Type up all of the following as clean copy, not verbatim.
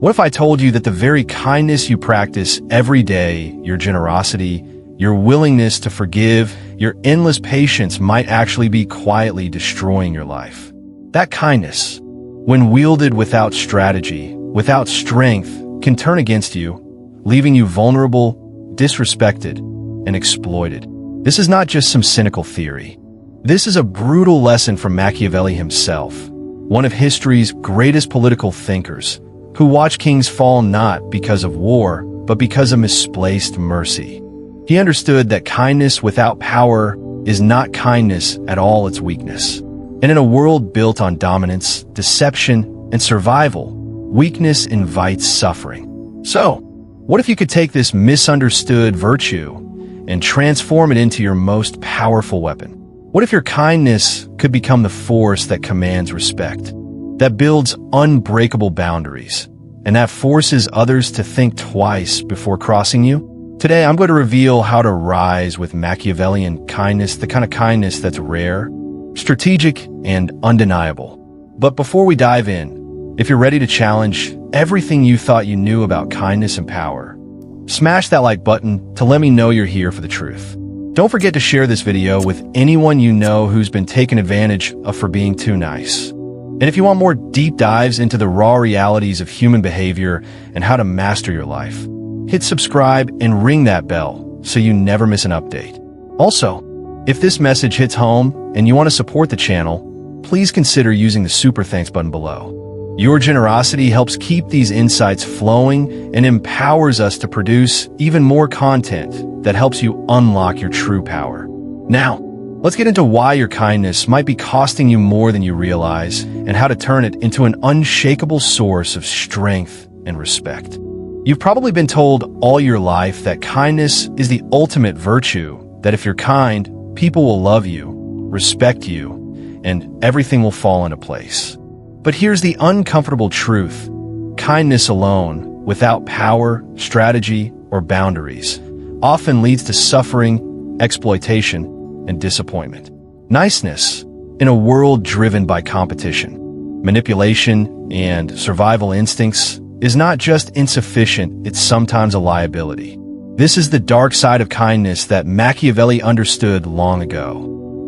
What if I told you that the very kindness you practice every day, your generosity, your willingness to forgive, your endless patience might actually be quietly destroying your life? That kindness, when wielded without strategy, without strength, can turn against you, leaving you vulnerable, disrespected, and exploited. This is not just some cynical theory. This is a brutal lesson from Machiavelli himself, one of history's greatest political thinkers, who watched kings fall not because of war, but because of misplaced mercy. He understood that kindness without power is not kindness at all, its weakness. And in a world built on dominance, deception, and survival, weakness invites suffering. So, what if you could take this misunderstood virtue and transform it into your most powerful weapon? What if your kindness could become the force that commands respect, that builds unbreakable boundaries, and that forces others to think twice before crossing you? Today, I'm going to reveal how to rise with Machiavellian kindness, the kind of kindness that's rare, strategic, and undeniable. But before we dive in, if you're ready to challenge everything you thought you knew about kindness and power, smash that like button to let me know you're here for the truth. Don't forget to share this video with anyone you know who's been taken advantage of for being too nice. And if you want more deep dives into the raw realities of human behavior and how to master your life, hit subscribe and ring that bell so you never miss an update. Also, if this message hits home and you want to support the channel, please consider using the super thanks button below. Your generosity helps keep these insights flowing and empowers us to produce even more content that helps you unlock your true power. Now, let's get into why your kindness might be costing you more than you realize and how to turn it into an unshakable source of strength and respect. You've probably been told all your life that kindness is the ultimate virtue, that if you're kind, people will love you, respect you, and everything will fall into place. But here's the uncomfortable truth. Kindness alone, without power, strategy, or boundaries, often leads to suffering, exploitation, and disappointment. Niceness, in a world driven by competition, manipulation, and survival instincts, is not just insufficient, it's sometimes a liability. This is the dark side of kindness that Machiavelli understood long ago,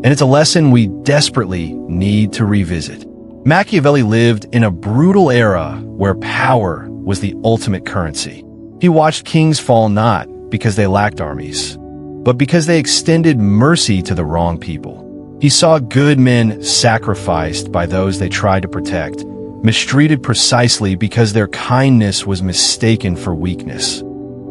and it's a lesson we desperately need to revisit. Machiavelli lived in a brutal era where power was the ultimate currency. He watched kings fall not because they lacked armies, but because they extended mercy to the wrong people. He saw good men sacrificed by those they tried to protect, mistreated precisely because their kindness was mistaken for weakness.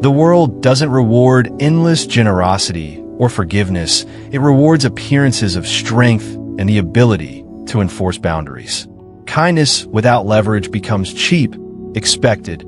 The world doesn't reward endless generosity or forgiveness. It rewards appearances of strength and the ability to enforce boundaries. Kindness without leverage becomes cheap, expected,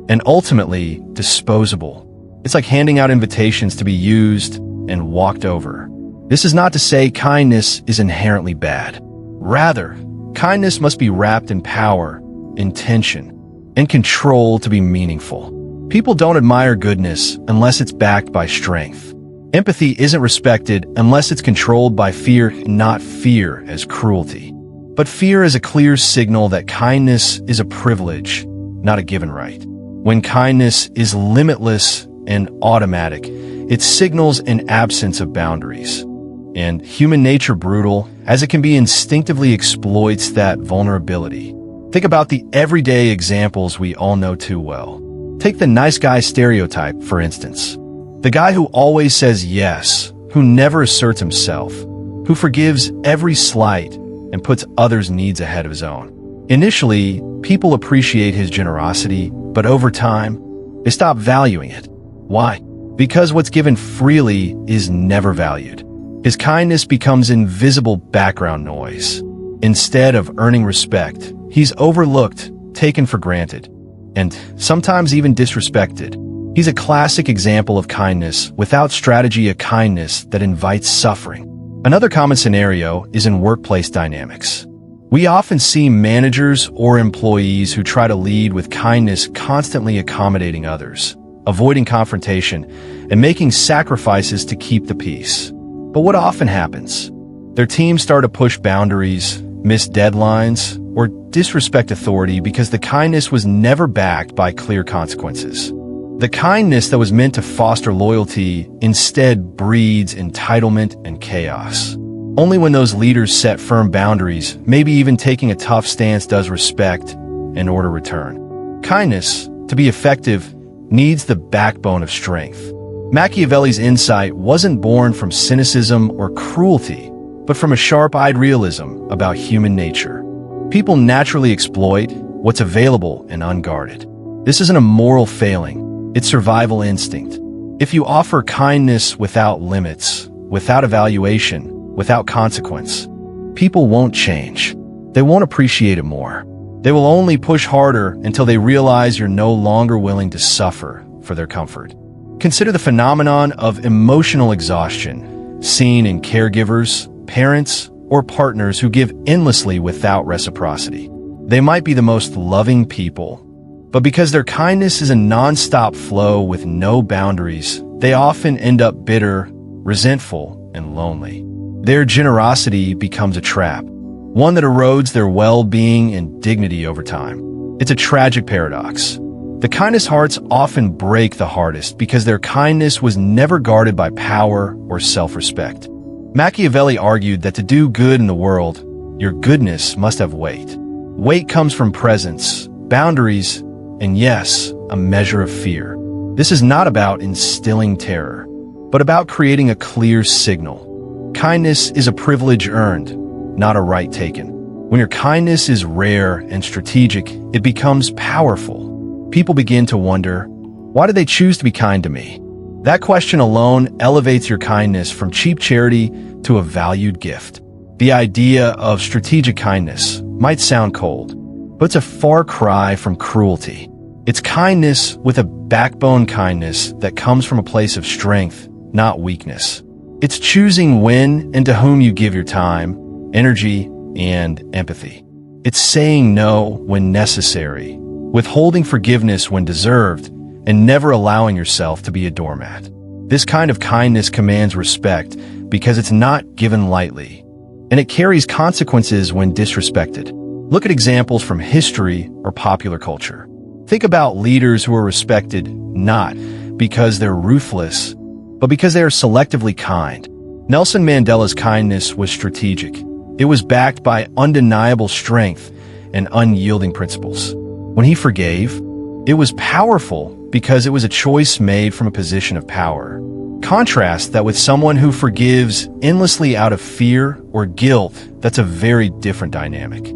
and ultimately disposable. It's like handing out invitations to be used and walked over. This is not to say kindness is inherently bad. Rather, kindness must be wrapped in power, intention, and control to be meaningful. People don't admire goodness unless it's backed by strength. Empathy isn't respected unless it's controlled by fear, not fear as cruelty. But fear is a clear signal that kindness is a privilege, not a given right. When kindness is limitless and automatic, it signals an absence of boundaries. And human nature, brutal as it can be, instinctively exploits that vulnerability. Think about the everyday examples we all know too well. Take the nice guy stereotype, for instance. The guy who always says yes, who never asserts himself, who forgives every slight and puts others' needs ahead of his own. Initially, people appreciate his generosity, but over time, they stop valuing it. Why? Because what's given freely is never valued. His kindness becomes invisible background noise. Instead of earning respect, he's overlooked, taken for granted, and sometimes even disrespected. He's a classic example of kindness without strategy, a kindness that invites suffering. Another common scenario is in workplace dynamics. We often see managers or employees who try to lead with kindness, constantly accommodating others, avoiding confrontation, and making sacrifices to keep the peace. But what often happens? Their teams start to push boundaries, miss deadlines, or disrespect authority because the kindness was never backed by clear consequences. The kindness that was meant to foster loyalty instead breeds entitlement and chaos. Only when those leaders set firm boundaries, maybe even taking a tough stance, does respect and order return. Kindness, to be effective, needs the backbone of strength. Machiavelli's insight wasn't born from cynicism or cruelty, but from a sharp-eyed realism about human nature. People naturally exploit what's available and unguarded. This isn't a moral failing, it's survival instinct. If you offer kindness without limits, without evaluation, without consequence, people won't change. They won't appreciate it more. They will only push harder until they realize you're no longer willing to suffer for their comfort. Consider the phenomenon of emotional exhaustion, seen in caregivers, parents, or partners who give endlessly without reciprocity. They might be the most loving people, but because their kindness is a non-stop flow with no boundaries, they often end up bitter, resentful, and lonely. Their generosity becomes a trap, one that erodes their well-being and dignity over time. It's a tragic paradox. The kindest hearts often break the hardest because their kindness was never guarded by power or self-respect. Machiavelli argued that to do good in the world, your goodness must have weight. Weight comes from presence, boundaries, and yes, a measure of fear. This is not about instilling terror, but about creating a clear signal. Kindness is a privilege earned, not a right taken. When your kindness is rare and strategic, it becomes powerful. People begin to wonder, why do they choose to be kind to me? That question alone elevates your kindness from cheap charity to a valued gift. The idea of strategic kindness might sound cold, but it's a far cry from cruelty. It's kindness with a backbone, kindness that comes from a place of strength, not weakness. It's choosing when and to whom you give your time, energy, and empathy. It's saying no when necessary, withholding forgiveness when deserved, and never allowing yourself to be a doormat. This kind of kindness commands respect because it's not given lightly, and it carries consequences when disrespected. Look at examples from history or popular culture. Think about leaders who are respected not because they're ruthless, but because they are selectively kind. Nelson Mandela's kindness was strategic. It was backed by undeniable strength and unyielding principles. When he forgave, it was powerful because it was a choice made from a position of power. Contrast that with someone who forgives endlessly out of fear or guilt. That's a very different dynamic.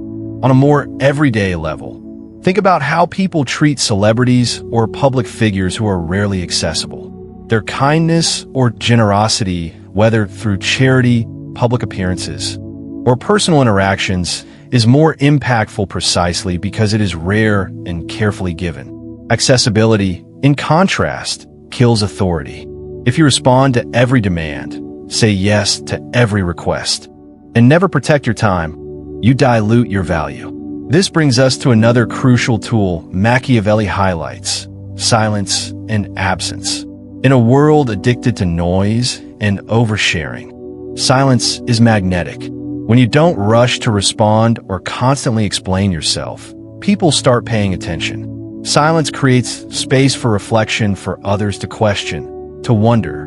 On a more everyday level, think about how people treat celebrities or public figures who are rarely accessible. Their kindness or generosity, whether through charity, public appearances, or personal interactions, is more impactful precisely because it is rare and carefully given. Accessibility, in contrast, kills authority. If you respond to every demand, say yes to every request, and never protect your time, you dilute your value. This brings us to another crucial tool Machiavelli highlights: silence and absence. In a world addicted to noise and oversharing, silence is magnetic. When you don't rush to respond or constantly explain yourself, people start paying attention. Silence creates space for reflection, for others to question, to wonder,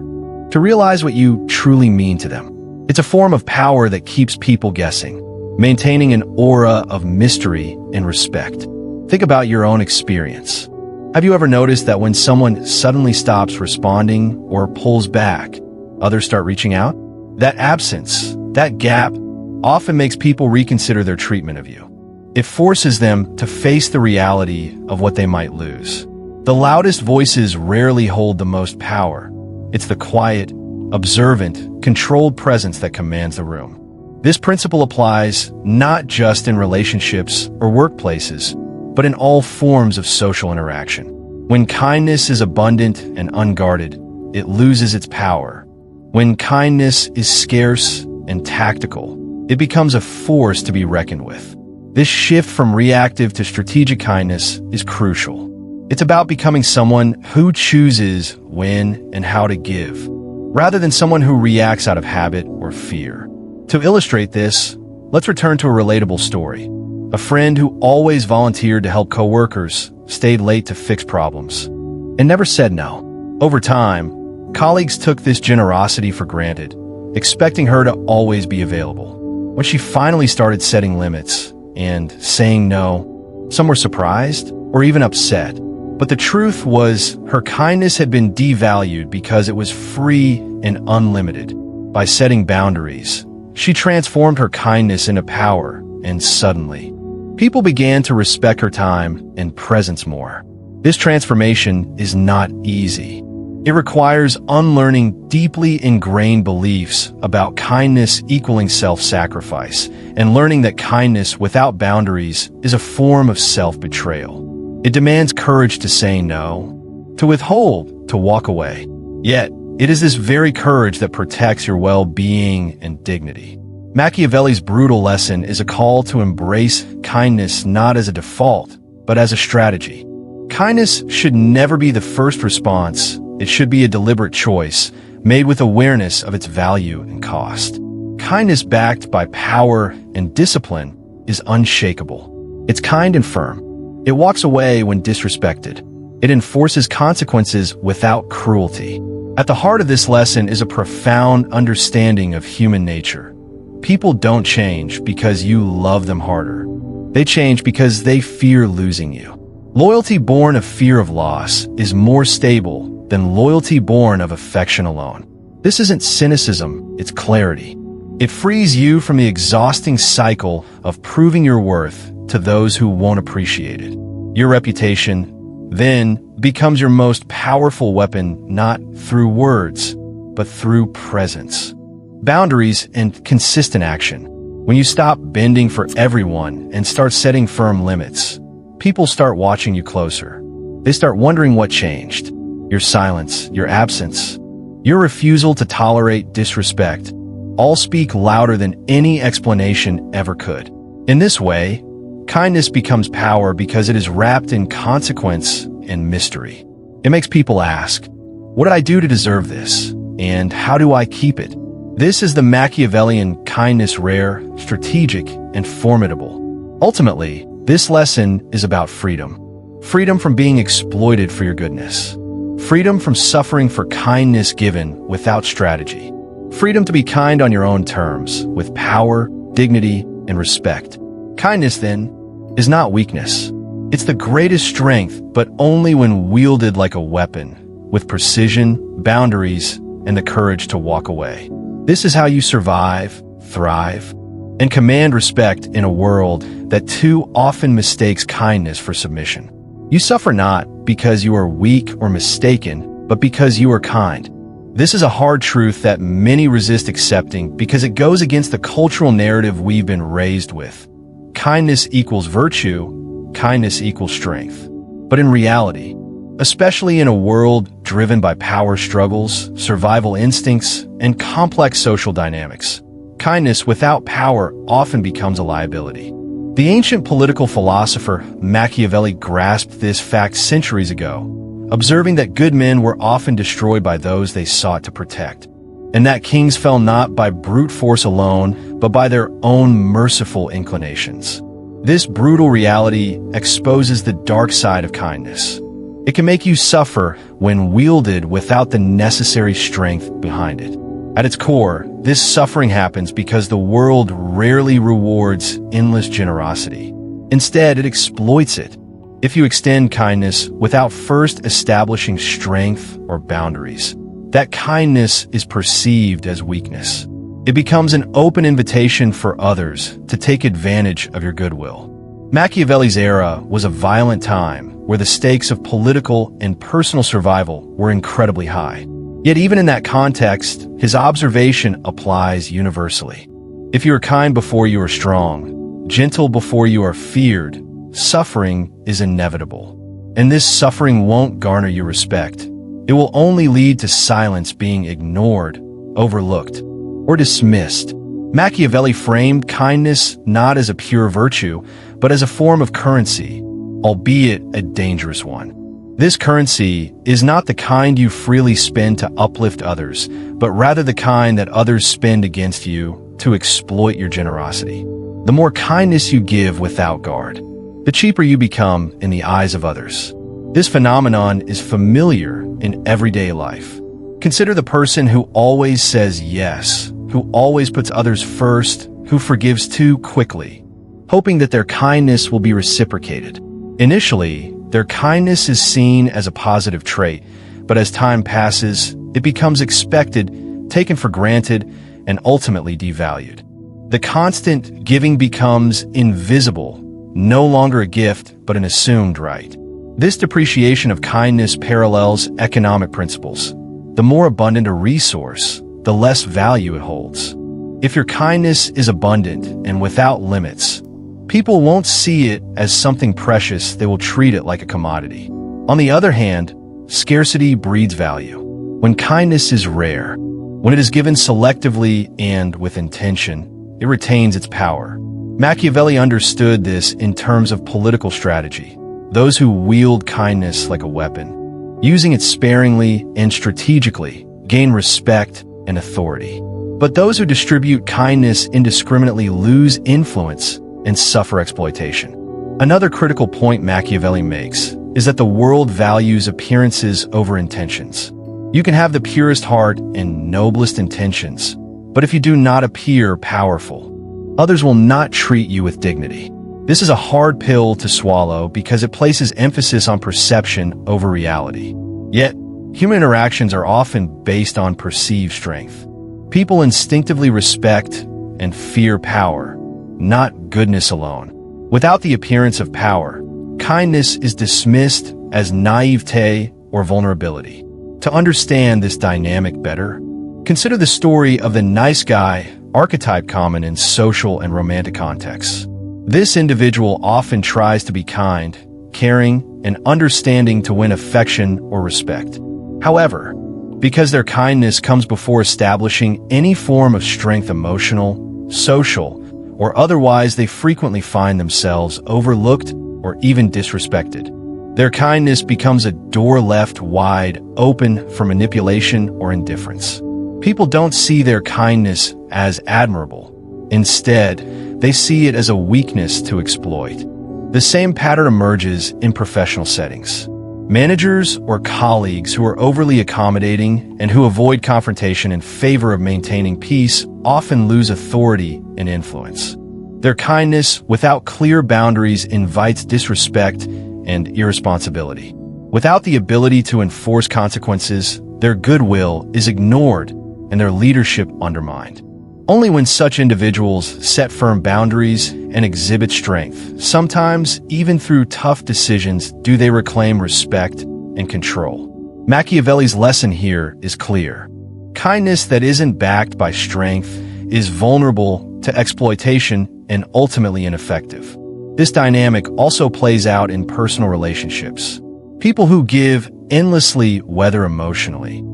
to realize what you truly mean to them. It's a form of power that keeps people guessing, maintaining an aura of mystery and respect. Think about your own experience. Have you ever noticed that when someone suddenly stops responding or pulls back, others start reaching out? That absence, that gap, often makes people reconsider their treatment of you. It forces them to face the reality of what they might lose. The loudest voices rarely hold the most power. It's the quiet, observant, controlled presence that commands the room. This principle applies not just in relationships or workplaces, but in all forms of social interaction. When kindness is abundant and unguarded, it loses its power. When kindness is scarce and tactical, it becomes a force to be reckoned with. This shift from reactive to strategic kindness is crucial. It's about becoming someone who chooses when and how to give, rather than someone who reacts out of habit or fear. To illustrate this, let's return to a relatable story. A friend who always volunteered to help coworkers, stayed late to fix problems, and never said no. Over time, colleagues took this generosity for granted, expecting her to always be available. When she finally started setting limits and saying no, some were surprised or even upset. But the truth was, her kindness had been devalued because it was free and unlimited. By setting boundaries, she transformed her kindness into power, and suddenly, people began to respect her time and presence more. This transformation is not easy. It requires unlearning deeply ingrained beliefs about kindness equaling self-sacrifice, and learning that kindness without boundaries is a form of self-betrayal. It demands courage to say no, to withhold, to walk away. Yet, it is this very courage that protects your well-being and dignity. Machiavelli's brutal lesson is a call to embrace kindness not as a default, but as a strategy. Kindness should never be the first response. It should be a deliberate choice, made with awareness of its value and cost. Kindness backed by power and discipline is unshakable. It's kind and firm. It walks away when disrespected. It enforces consequences without cruelty. At the heart of this lesson is a profound understanding of human nature. People don't change because you love them harder. They change because they fear losing you. Loyalty born of fear of loss is more stable than loyalty born of affection alone. This isn't cynicism, it's clarity. It frees you from the exhausting cycle of proving your worth to those who won't appreciate it. Your reputation, then, becomes your most powerful weapon not through words, but through presence. Boundaries and consistent action. When you stop bending for everyone and start setting firm limits, people start watching you closer. They start wondering what changed. Your silence, your absence, your refusal to tolerate disrespect, all speak louder than any explanation ever could. In this way, kindness becomes power because it is wrapped in consequence and mystery. It makes people ask, what did I do to deserve this? And how do I keep it? This is the Machiavellian kindness, rare, strategic, and formidable. Ultimately, this lesson is about freedom. Freedom from being exploited for your goodness. Freedom from suffering for kindness given without strategy. Freedom to be kind on your own terms, with power, dignity, and respect. Kindness, then, is not weakness. It's the greatest strength, but only when wielded like a weapon, with precision, boundaries, and the courage to walk away. This is how you survive, thrive, and command respect in a world that too often mistakes kindness for submission. You suffer not because you are weak or mistaken, but because you are kind. This is a hard truth that many resist accepting because it goes against the cultural narrative we've been raised with. Kindness equals virtue, kindness equals strength. But in reality, especially in a world driven by power struggles, survival instincts, and complex social dynamics, kindness without power often becomes a liability. The ancient political philosopher Machiavelli grasped this fact centuries ago, observing that good men were often destroyed by those they sought to protect, and that kings fell not by brute force alone, but by their own merciful inclinations. This brutal reality exposes the dark side of kindness. It can make you suffer when wielded without the necessary strength behind it. At its core, this suffering happens because the world rarely rewards endless generosity. Instead, it exploits it. If you extend kindness without first establishing strength or boundaries, that kindness is perceived as weakness. It becomes an open invitation for others to take advantage of your goodwill. Machiavelli's era was a violent time where the stakes of political and personal survival were incredibly high. Yet even in that context, his observation applies universally. If you are kind before you are strong, gentle before you are feared, suffering is inevitable. And this suffering won't garner your respect. It will only lead to silence, being ignored, overlooked, or dismissed. Machiavelli framed kindness not as a pure virtue, but as a form of currency, albeit a dangerous one. This currency is not the kind you freely spend to uplift others, but rather the kind that others spend against you to exploit your generosity. The more kindness you give without guard, the cheaper you become in the eyes of others. This phenomenon is familiar in everyday life. Consider the person who always says yes, who always puts others first, who forgives too quickly, hoping that their kindness will be reciprocated. Initially, their kindness is seen as a positive trait, but as time passes, it becomes expected, taken for granted, and ultimately devalued. The constant giving becomes invisible, no longer a gift, but an assumed right. This depreciation of kindness parallels economic principles. The more abundant a resource, the less value it holds. If your kindness is abundant and without limits, people won't see it as something precious, they will treat it like a commodity. On the other hand, scarcity breeds value. When kindness is rare, when it is given selectively and with intention, it retains its power. Machiavelli understood this in terms of political strategy. Those who wield kindness like a weapon, using it sparingly and strategically, gain respect and authority. But those who distribute kindness indiscriminately lose influence and suffer exploitation. Another critical point Machiavelli makes is that the world values appearances over intentions. You can have the purest heart and noblest intentions, but if you do not appear powerful, others will not treat you with dignity. This is a hard pill to swallow because it places emphasis on perception over reality. Yet, human interactions are often based on perceived strength. People instinctively respect and fear power, not goodness alone. Without the appearance of power, kindness is dismissed as naivete or vulnerability. To understand this dynamic better, consider the story of the nice guy archetype common in social and romantic contexts. This individual often tries to be kind, caring, and understanding to win affection or respect. However, because their kindness comes before establishing any form of strength, emotional, social, or otherwise, they frequently find themselves overlooked or even disrespected. Their kindness becomes a door left wide open for manipulation or indifference. People don't see their kindness as admirable. Instead, they see it as a weakness to exploit. The same pattern emerges in professional settings. Managers or colleagues who are overly accommodating and who avoid confrontation in favor of maintaining peace often lose authority and influence. Their kindness, without clear boundaries, invites disrespect and irresponsibility. Without the ability to enforce consequences, their goodwill is ignored and their leadership undermined. Only when such individuals set firm boundaries and exhibit strength, sometimes even through tough decisions, do they reclaim respect and control. Machiavelli's lesson here is clear. Kindness that isn't backed by strength is vulnerable to exploitation and ultimately ineffective. This dynamic also plays out in personal relationships. People who give endlessly, whether emotionally,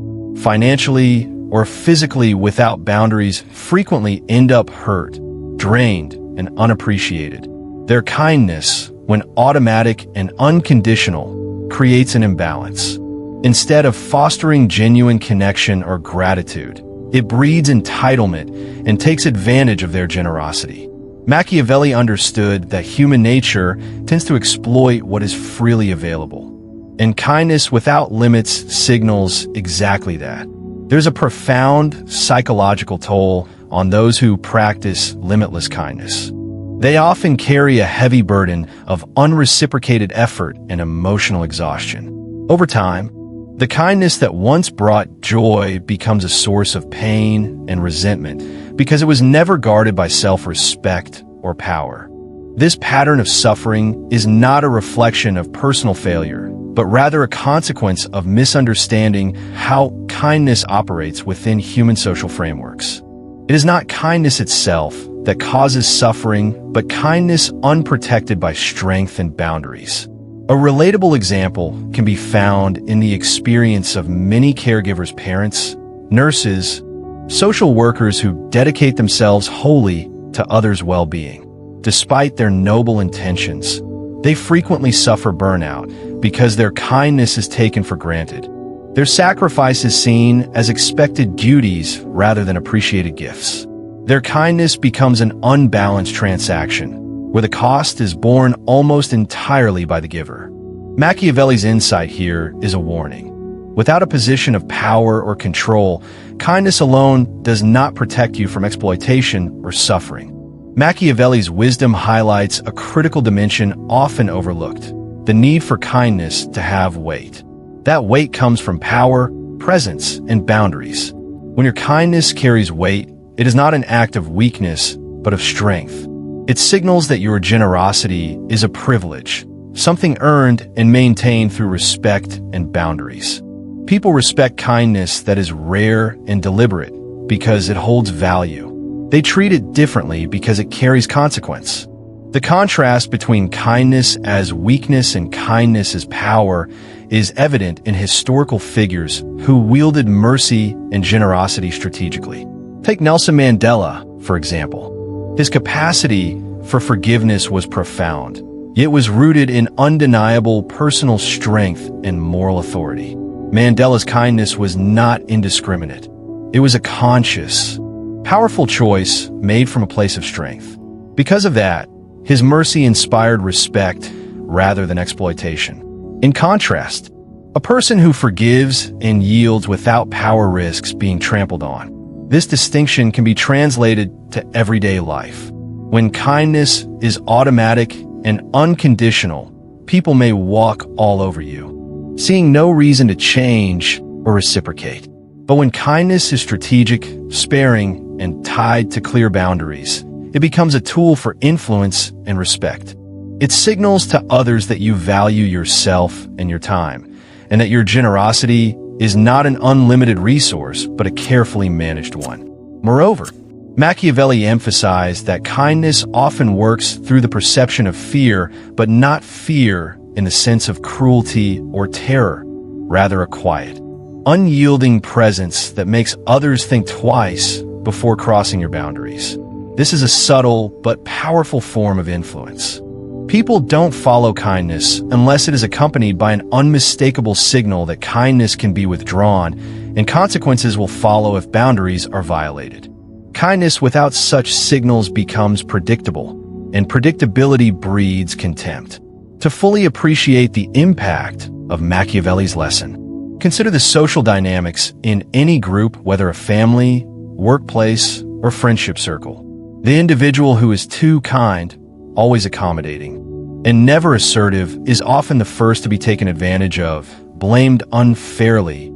financially, or physically without boundaries, frequently end up hurt, drained, and unappreciated. Their kindness, when automatic and unconditional, creates an imbalance. Instead of fostering genuine connection or gratitude, it breeds entitlement and takes advantage of their generosity. Machiavelli understood that human nature tends to exploit what is freely available, and kindness without limits signals exactly that. There's a profound psychological toll on those who practice limitless kindness. They often carry a heavy burden of unreciprocated effort and emotional exhaustion. Over time, the kindness that once brought joy becomes a source of pain and resentment because it was never guarded by self-respect or power. This pattern of suffering is not a reflection of personal failure, but rather a consequence of misunderstanding how kindness operates within human social frameworks. It is not kindness itself that causes suffering, but kindness unprotected by strength and boundaries. A relatable example can be found in the experience of many caregivers, parents, nurses, social workers who dedicate themselves wholly to others' well-being. Despite their noble intentions, they frequently suffer burnout because their kindness is taken for granted. Their sacrifice is seen as expected duties rather than appreciated gifts. their kindness becomes an unbalanced transaction, where the cost is borne almost entirely by the giver. Machiavelli's insight here is a warning. Without a position of power or control, kindness alone does not protect you from exploitation or suffering. Machiavelli's wisdom highlights a critical dimension often overlooked: the need for kindness to have weight. That weight comes from power, presence, and boundaries. When your kindness carries weight, it is not an act of weakness, but of strength. It signals that your generosity is a privilege, something earned and maintained through respect and boundaries. People respect kindness that is rare and deliberate because it holds value. They treat it differently because it carries consequence. The contrast between kindness as weakness and kindness as power is evident in historical figures who wielded mercy and generosity strategically. Take Nelson Mandela, for example. His capacity for forgiveness was profound, yet was rooted in undeniable personal strength and moral authority. Mandela's kindness was not indiscriminate. It was a conscious, powerful choice made from a place of strength. Because of that, his mercy inspired respect rather than exploitation. In contrast, a person who forgives and yields without power risks being trampled on. This distinction can be translated to everyday life. When kindness is automatic and unconditional, people may walk all over you, seeing no reason to change or reciprocate. But when kindness is strategic, sparing, and tied to clear boundaries, it becomes a tool for influence and respect. It signals to others that you value yourself and your time, and that your generosity is not an unlimited resource, but a carefully managed one. Moreover, Machiavelli emphasized that kindness often works through the perception of fear, but not fear in the sense of cruelty or terror, rather a quiet, unyielding presence that makes others think twice before crossing your boundaries. This is a subtle but powerful form of influence. People don't follow kindness unless it is accompanied by an unmistakable signal that kindness can be withdrawn, and consequences will follow if boundaries are violated. Kindness without such signals becomes predictable, and predictability breeds contempt. To fully appreciate the impact of Machiavelli's lesson, consider the social dynamics in any group, whether a family, workplace, or friendship circle. The individual who is too kind, always accommodating, and never assertive is often the first to be taken advantage of, blamed unfairly,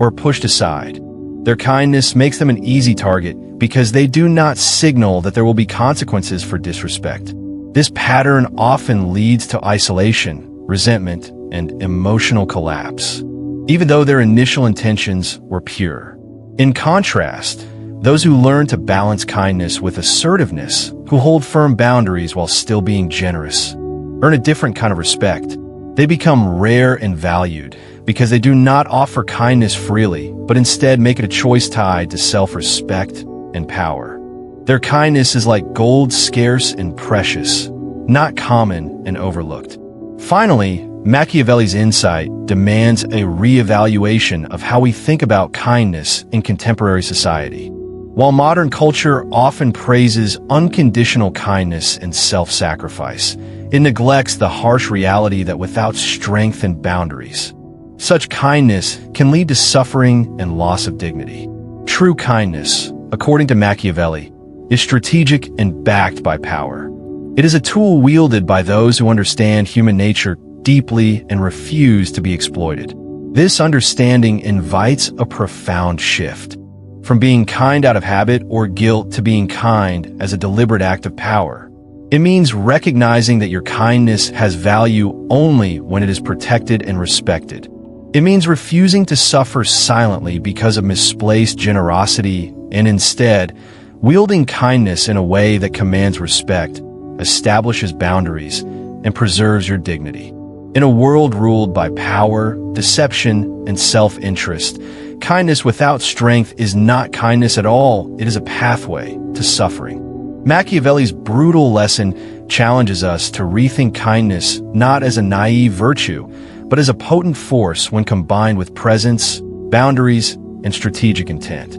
or pushed aside. Their kindness makes them an easy target because they do not signal that there will be consequences for disrespect. This pattern often leads to isolation, resentment, and emotional collapse, even though their initial intentions were pure. In contrast, those who learn to balance kindness with assertiveness, who hold firm boundaries while still being generous, earn a different kind of respect. They become rare and valued because they do not offer kindness freely, but instead make it a choice tied to self-respect and power. Their kindness is like gold, scarce and precious, not common and overlooked. Finally, Machiavelli's insight demands a re-evaluation of how we think about kindness in contemporary society. While modern culture often praises unconditional kindness and self-sacrifice, it neglects the harsh reality that without strength and boundaries, such kindness can lead to suffering and loss of dignity. True kindness, according to Machiavelli, is strategic and backed by power. It is a tool wielded by those who understand human nature deeply and refuse to be exploited. This understanding invites a profound shift, from being kind out of habit or guilt to being kind as a deliberate act of power. It means recognizing that your kindness has value only when it is protected and respected. It means refusing to suffer silently because of misplaced generosity and instead wielding kindness in a way that commands respect, establishes boundaries, and preserves your dignity. In a world ruled by power, deception, and self-interest, kindness without strength is not kindness at all. It is a pathway to suffering. Machiavelli's brutal lesson challenges us to rethink kindness not as a naive virtue, but as a potent force when combined with presence, boundaries, and strategic intent.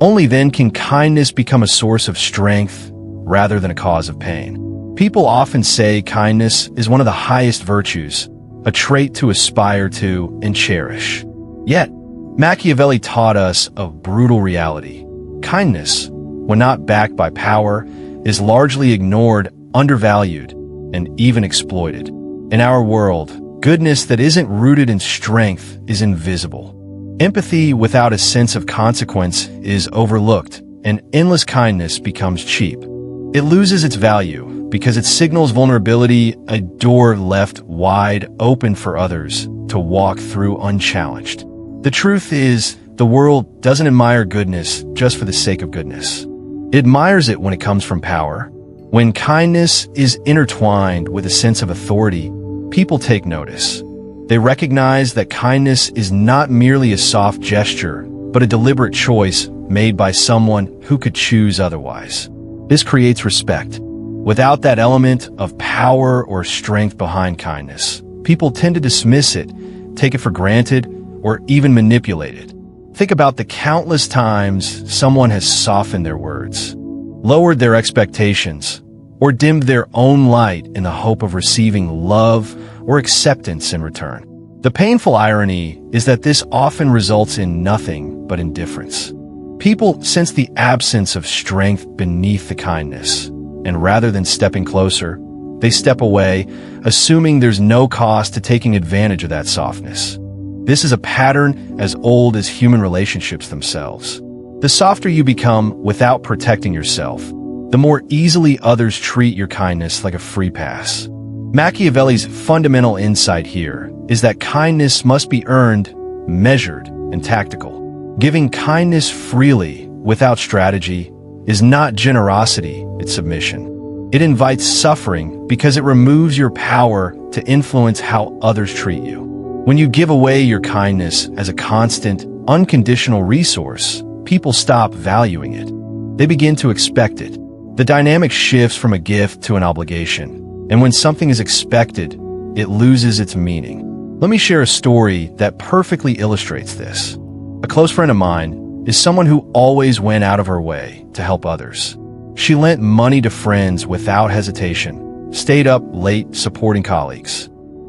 Only then can kindness become a source of strength rather than a cause of pain. People often say kindness is one of the highest virtues, a trait to aspire to and cherish. Yet, Machiavelli taught us a brutal reality. Kindness, when not backed by power, is largely ignored, undervalued, and even exploited. In our world, goodness that isn't rooted in strength is invisible. Empathy without a sense of consequence is overlooked, and endless kindness becomes cheap. It loses its value because it signals vulnerability, a door left wide open for others to walk through unchallenged. The truth is, the world doesn't admire goodness just for the sake of goodness. It admires it when it comes from power. When kindness is intertwined with a sense of authority, people take notice. They recognize that kindness is not merely a soft gesture, but a deliberate choice made by someone who could choose otherwise. This creates respect. Without that element of power or strength behind kindness, people tend to dismiss it, take it for granted, or even manipulate it. Think about the countless times someone has softened their words, lowered their expectations, or dimmed their own light in the hope of receiving love or acceptance in return. The painful irony is that this often results in nothing but indifference. People sense the absence of strength beneath the kindness, and rather than stepping closer, they step away, assuming there's no cost to taking advantage of that softness. This is a pattern as old as human relationships themselves. The softer you become without protecting yourself, the more easily others treat your kindness like a free pass. Machiavelli's fundamental insight here is that kindness must be earned, measured, and tactical. Giving kindness freely, without strategy, is not generosity, it's submission. It invites suffering because it removes your power to influence how others treat you. When you give away your kindness as a constant, unconditional resource, people stop valuing it. They begin to expect it. The dynamic shifts from a gift to an obligation, and when something is expected, it loses its meaning. Let me share a story that perfectly illustrates this. A close friend of mine is someone who always went out of her way to help others. She lent money to friends without hesitation, stayed up late supporting colleagues,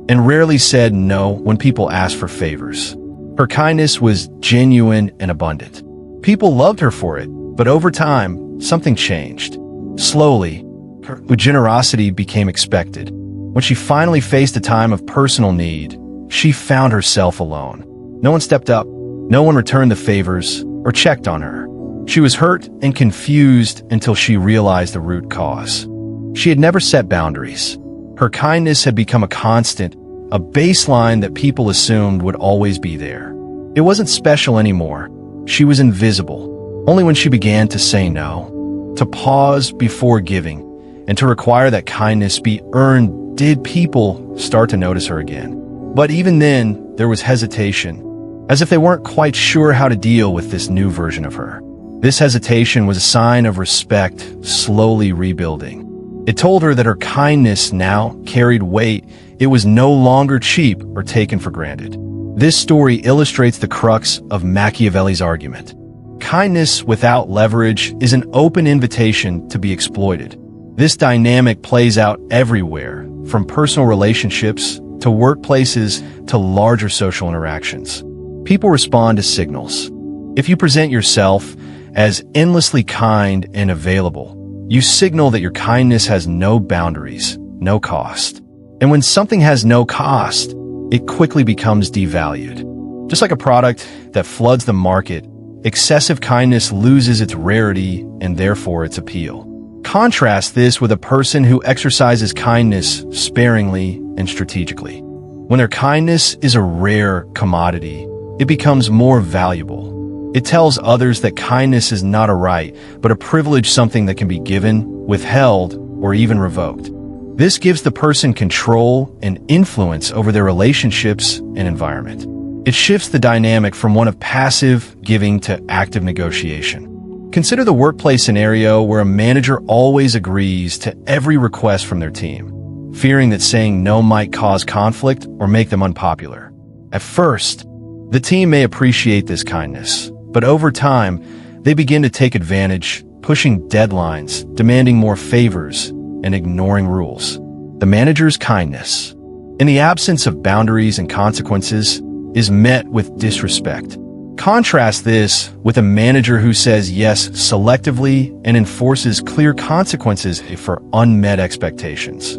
and rarely said no when people asked for favors. Her kindness was genuine and abundant. People loved her for it, but over time, something changed. Slowly, her generosity became expected. When she finally faced a time of personal need, she found herself alone. No one stepped up, no one returned the favors or checked on her. She was hurt and confused until she realized the root cause. She had never set boundaries. Her kindness had become a constant, a baseline that people assumed would always be there. It wasn't special anymore. She was invisible. Only when she began to say no, to pause before giving, and to require that kindness be earned did people start to notice her again. But even then, there was hesitation, as if they weren't quite sure how to deal with this new version of her. This hesitation was a sign of respect slowly rebuilding. It told her that her kindness now carried weight. It was no longer cheap or taken for granted. This story illustrates the crux of Machiavelli's argument. Kindness without leverage is an open invitation to be exploited. This dynamic plays out everywhere, from personal relationships to workplaces to larger social interactions. People respond to signals. If you present yourself as endlessly kind and available, you signal that your kindness has no boundaries, no cost. And when something has no cost, it quickly becomes devalued. Just like a product that floods the market, excessive kindness loses its rarity and therefore its appeal. Contrast this with a person who exercises kindness sparingly and strategically. When their kindness is a rare commodity, it becomes more valuable. It tells others that kindness is not a right, but a privilege, something that can be given, withheld, or even revoked. This gives the person control and influence over their relationships and environment. It shifts the dynamic from one of passive giving to active negotiation. Consider the workplace scenario where a manager always agrees to every request from their team, fearing that saying no might cause conflict or make them unpopular. At first, the team may appreciate this kindness, but over time, They begin to take advantage, pushing deadlines, demanding more favors, and ignoring rules. The manager's kindness, in the absence of boundaries and consequences, is met with disrespect. Contrast this with a manager who says yes selectively and enforces clear consequences for unmet expectations.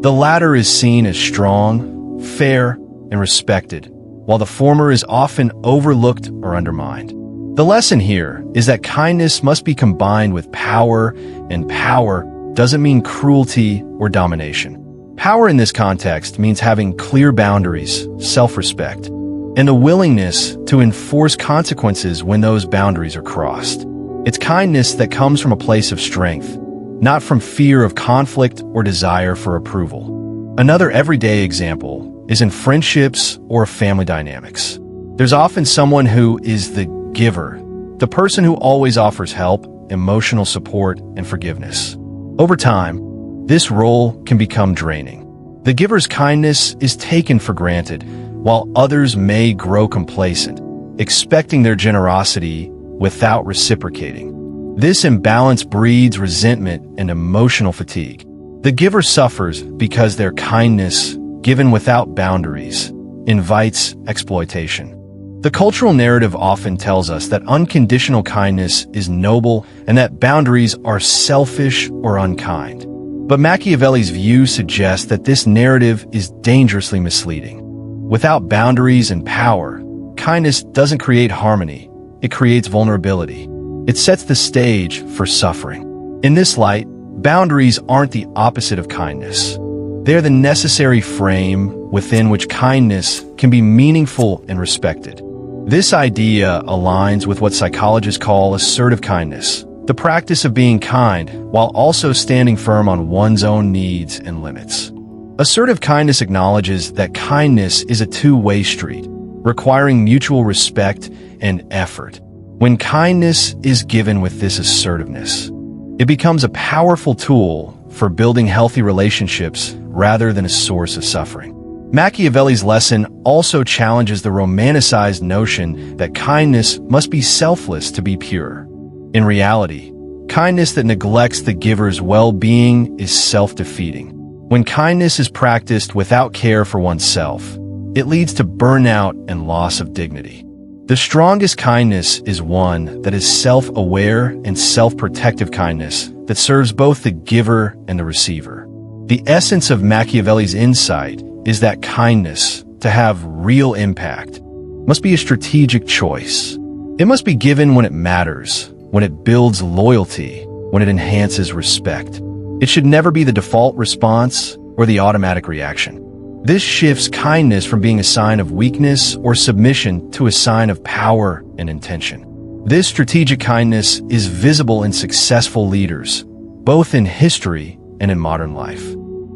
The latter is seen as strong, fair, and respected, while the former is often overlooked or undermined. The lesson here is that kindness must be combined with power, and power doesn't mean cruelty or domination. Power in this context means having clear boundaries, self-respect, and the willingness to enforce consequences when those boundaries are crossed. It's kindness that comes from a place of strength, not from fear of conflict or desire for approval. Another everyday example is in friendships or family dynamics. There's often someone who is the giver, the person who always offers help, emotional support, and forgiveness. Over time, this role can become draining. The giver's kindness is taken for granted, while others may grow complacent, expecting their generosity without reciprocating. This imbalance breeds resentment and emotional fatigue. The giver suffers because their kindness, given without boundaries, invites exploitation. The cultural narrative often tells us that unconditional kindness is noble and that boundaries are selfish or unkind. But Machiavelli's view suggests that this narrative is dangerously misleading. Without boundaries and power, kindness doesn't create harmony, it creates vulnerability. It sets the stage for suffering. In this light, boundaries aren't the opposite of kindness. They're the necessary frame within which kindness can be meaningful and respected. This idea aligns with what psychologists call assertive kindness, the practice of being kind while also standing firm on one's own needs and limits. Assertive kindness acknowledges that kindness is a two-way street, requiring mutual respect and effort. When kindness is given with this assertiveness, it becomes a powerful tool for building healthy relationships rather than a source of suffering. Machiavelli's lesson also challenges the romanticized notion that kindness must be selfless to be pure. In reality, kindness that neglects the giver's well-being is self-defeating. When kindness is practiced without care for oneself, it leads to burnout and loss of dignity. The strongest kindness is one that is self-aware and self-protective kindness that serves both the giver and the receiver. The essence of Machiavelli's insight is that kindness, to have real impact, must be a strategic choice. It must be given when it matters, when it builds loyalty, when it enhances respect. It should never be the default response or the automatic reaction. This shifts kindness from being a sign of weakness or submission to a sign of power and intention. This strategic kindness is visible in successful leaders, both in history and in modern life.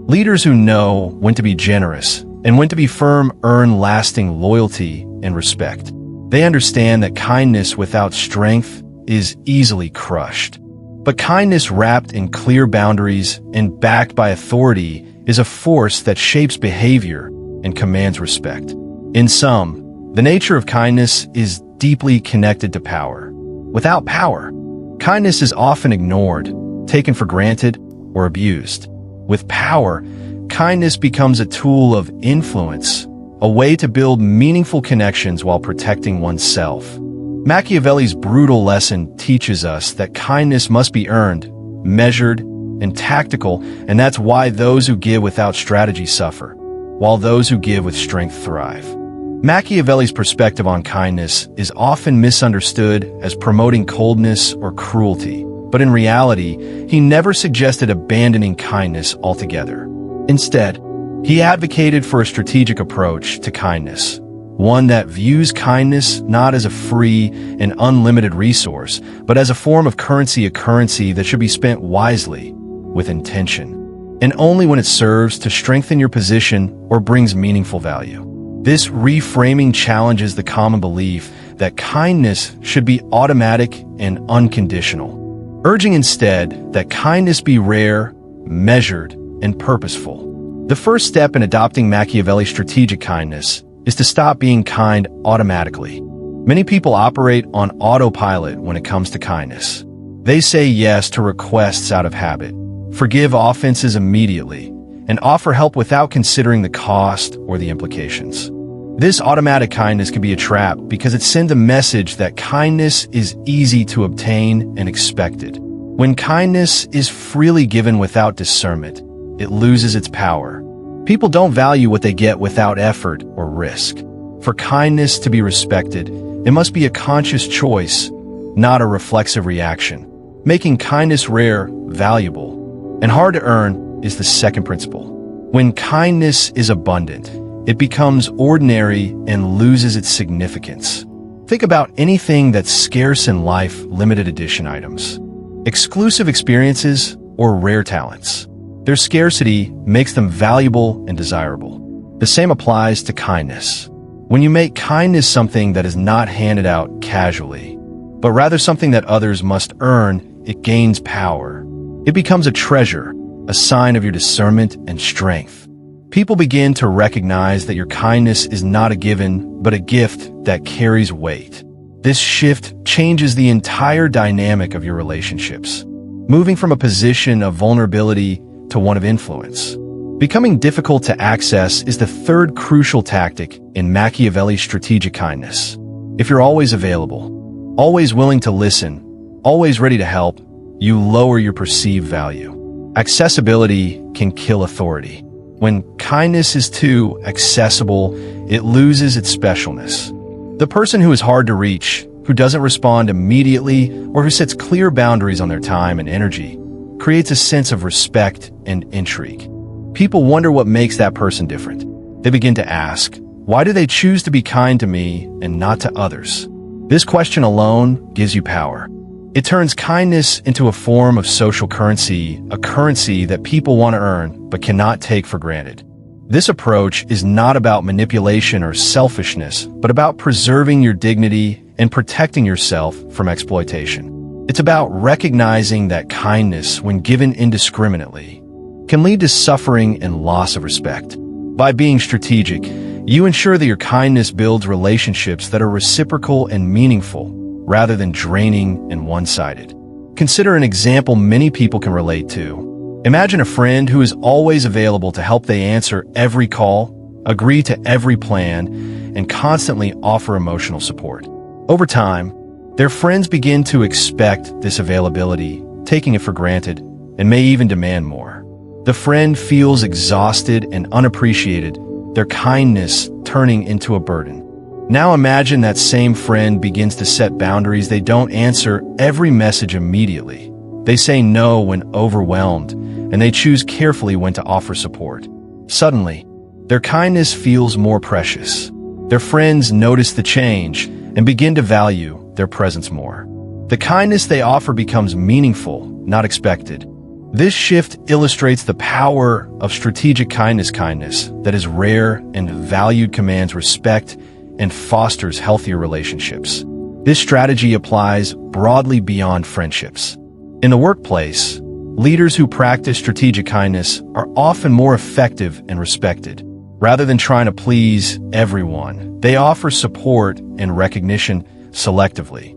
Leaders who know when to be generous and when to be firm earn lasting loyalty and respect. They understand that kindness without strength is easily crushed. But kindness wrapped in clear boundaries and backed by authority is a force that shapes behavior and commands respect. In sum, the nature of kindness is deeply connected to power. Without power, kindness is often ignored, taken for granted, or abused. With power, kindness becomes a tool of influence, a way to build meaningful connections while protecting oneself. Machiavelli's brutal lesson teaches us that kindness must be earned, measured, and tactical, and that's why those who give without strategy suffer, while those who give with strength thrive. Machiavelli's perspective on kindness is often misunderstood as promoting coldness or cruelty, but in reality, he never suggested abandoning kindness altogether. Instead, he advocated for a strategic approach to kindness, one that views kindness not as a free and unlimited resource, but as a form of currency, a currency that should be spent wisely, with intention, and only when it serves to strengthen your position or brings meaningful value. This reframing challenges the common belief that kindness should be automatic and unconditional, urging instead that kindness be rare, measured, and purposeful. The first step in adopting Machiavelli's strategic kindness is to stop being kind automatically. Many people operate on autopilot when it comes to kindness. They say yes to requests out of habit, forgive offenses immediately, and offer help without considering the cost or the implications. This automatic kindness can be a trap because it sends a message that kindness is easy to obtain and expected. When kindness is freely given without discernment, it loses its power. People don't value what they get without effort or risk. For kindness to be respected, it must be a conscious choice, not a reflexive reaction. Making kindness rare, valuable, and hard to earn is the second principle. When kindness is abundant, it becomes ordinary and loses its significance. Think about anything that's scarce in life, limited edition items, exclusive experiences, or rare talents. Their scarcity makes them valuable and desirable. The same applies to kindness. When you make kindness something that is not handed out casually, but rather something that others must earn, it gains power. It becomes a treasure, a sign of your discernment and strength. People begin to recognize that your kindness is not a given, but a gift that carries weight. This shift changes the entire dynamic of your relationships, moving from a position of vulnerability to one of influence. Becoming difficult to access is the third crucial tactic in Machiavelli's strategic kindness. If you're always available, always willing to listen, always ready to help, you lower your perceived value. Accessibility can kill authority. When kindness is too accessible, it loses its specialness. The person who is hard to reach, who doesn't respond immediately, or who sets clear boundaries on their time and energy, creates a sense of respect and intrigue. People wonder what makes that person different. They begin to ask, why do they choose to be kind to me and not to others? This question alone gives you power. It turns kindness into a form of social currency, a currency that people want to earn but cannot take for granted. This approach is not about manipulation or selfishness, but about preserving your dignity and protecting yourself from exploitation. It's about recognizing that kindness, when given indiscriminately, can lead to suffering and loss of respect. By being strategic, you ensure that your kindness builds relationships that are reciprocal and meaningful, rather than draining and one-sided. Consider an example many people can relate to. Imagine a friend who is always available to help. They answer every call, agree to every plan, and constantly offer emotional support. Over time, their friends begin to expect this availability, taking it for granted, and may even demand more. The friend feels exhausted and unappreciated, their kindness turning into a burden. Now imagine that same friend begins to set boundaries. They don't answer every message immediately. They say no when overwhelmed, and they choose carefully when to offer support. Suddenly, their kindness feels more precious. Their friends notice the change and begin to value their presence more. The kindness they offer becomes meaningful, not expected. This shift illustrates the power of strategic kindness that is rare and valued, commands respect, and fosters healthier relationships. This strategy applies broadly beyond friendships. In the workplace, leaders who practice strategic kindness are often more effective and respected. Rather than trying to please everyone, they offer support and recognition selectively,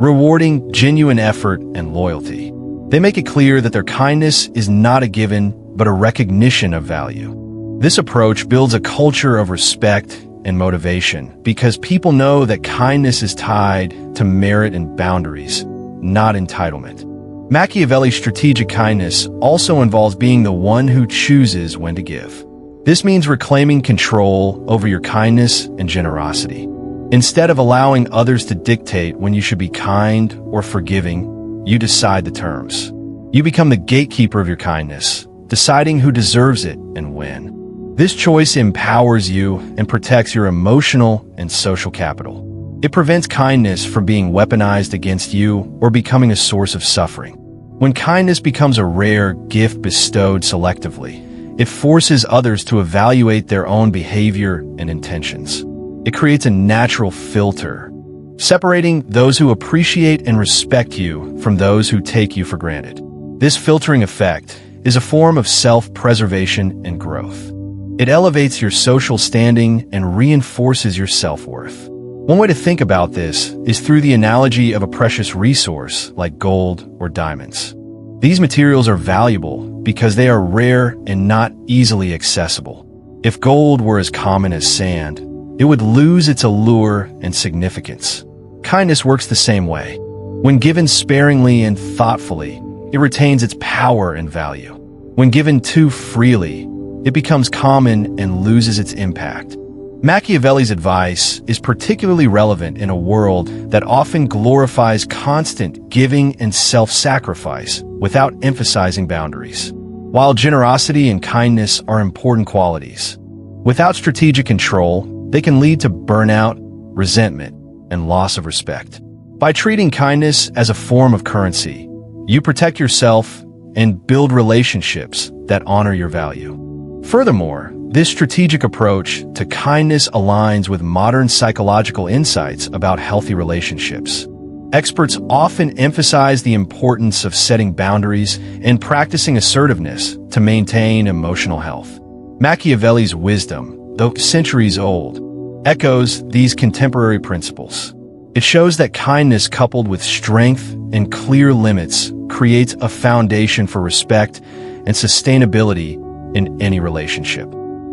rewarding genuine effort and loyalty. They make it clear that their kindness is not a given, but a recognition of value. This approach builds a culture of respect and motivation because people know that kindness is tied to merit and boundaries, not entitlement. Machiavelli's strategic kindness also involves being the one who chooses when to give. This means reclaiming control over your kindness and generosity. Instead of allowing others to dictate when you should be kind or forgiving, you decide the terms. You become the gatekeeper of your kindness, deciding who deserves it and when. This choice empowers you and protects your emotional and social capital. It prevents kindness from being weaponized against you or becoming a source of suffering. When kindness becomes a rare gift bestowed selectively, it forces others to evaluate their own behavior and intentions. It creates a natural filter, separating those who appreciate and respect you from those who take you for granted. This filtering effect is a form of self-preservation and growth. It elevates your social standing and reinforces your self-worth. One way to think about this is through the analogy of a precious resource like gold or diamonds. These materials are valuable because they are rare and not easily accessible. If gold were as common as sand, it would lose its allure and significance. Kindness works the same way. When given sparingly and thoughtfully, it retains its power and value. When given too freely, it becomes common and loses its impact. Machiavelli's advice is particularly relevant in a world that often glorifies constant giving and self-sacrifice without emphasizing boundaries. While generosity and kindness are important qualities, without strategic control, they can lead to burnout, resentment, and loss of respect. By treating kindness as a form of currency, you protect yourself and build relationships that honor your value. Furthermore, this strategic approach to kindness aligns with modern psychological insights about healthy relationships. Experts often emphasize the importance of setting boundaries and practicing assertiveness to maintain emotional health. Machiavelli's wisdom, though centuries old, echoes these contemporary principles. It shows that kindness coupled with strength and clear limits creates a foundation for respect and sustainability in any relationship.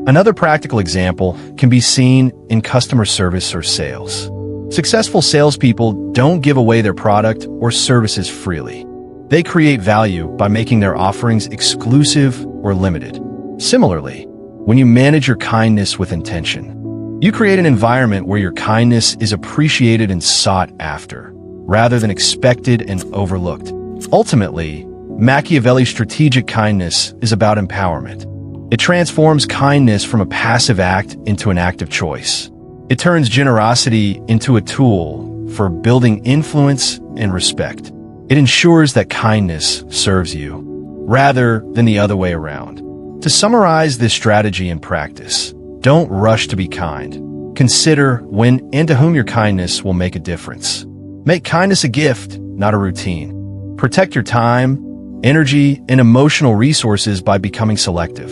Another practical example can be seen in customer service or sales. Successful salespeople don't give away their product or services freely. They create value by making their offerings exclusive or limited. Similarly, when you manage your kindness with intention, you create an environment where your kindness is appreciated and sought after, rather than expected and overlooked. Ultimately, Machiavelli's strategic kindness is about empowerment. It transforms kindness from a passive act into an active choice. It turns generosity into a tool for building influence and respect. It ensures that kindness serves you, rather than the other way around. To summarize this strategy in practice, don't rush to be kind. Consider when and to whom your kindness will make a difference. Make kindness a gift, not a routine. Protect your time, energy, and emotional resources by becoming selective.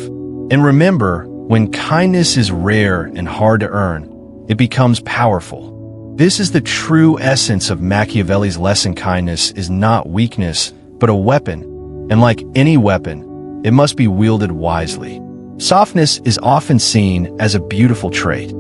And remember, when kindness is rare and hard to earn, it becomes powerful. This is the true essence of Machiavelli's lesson. Kindness is not weakness, but a weapon. And like any weapon, it must be wielded wisely. Softness is often seen as a beautiful trait,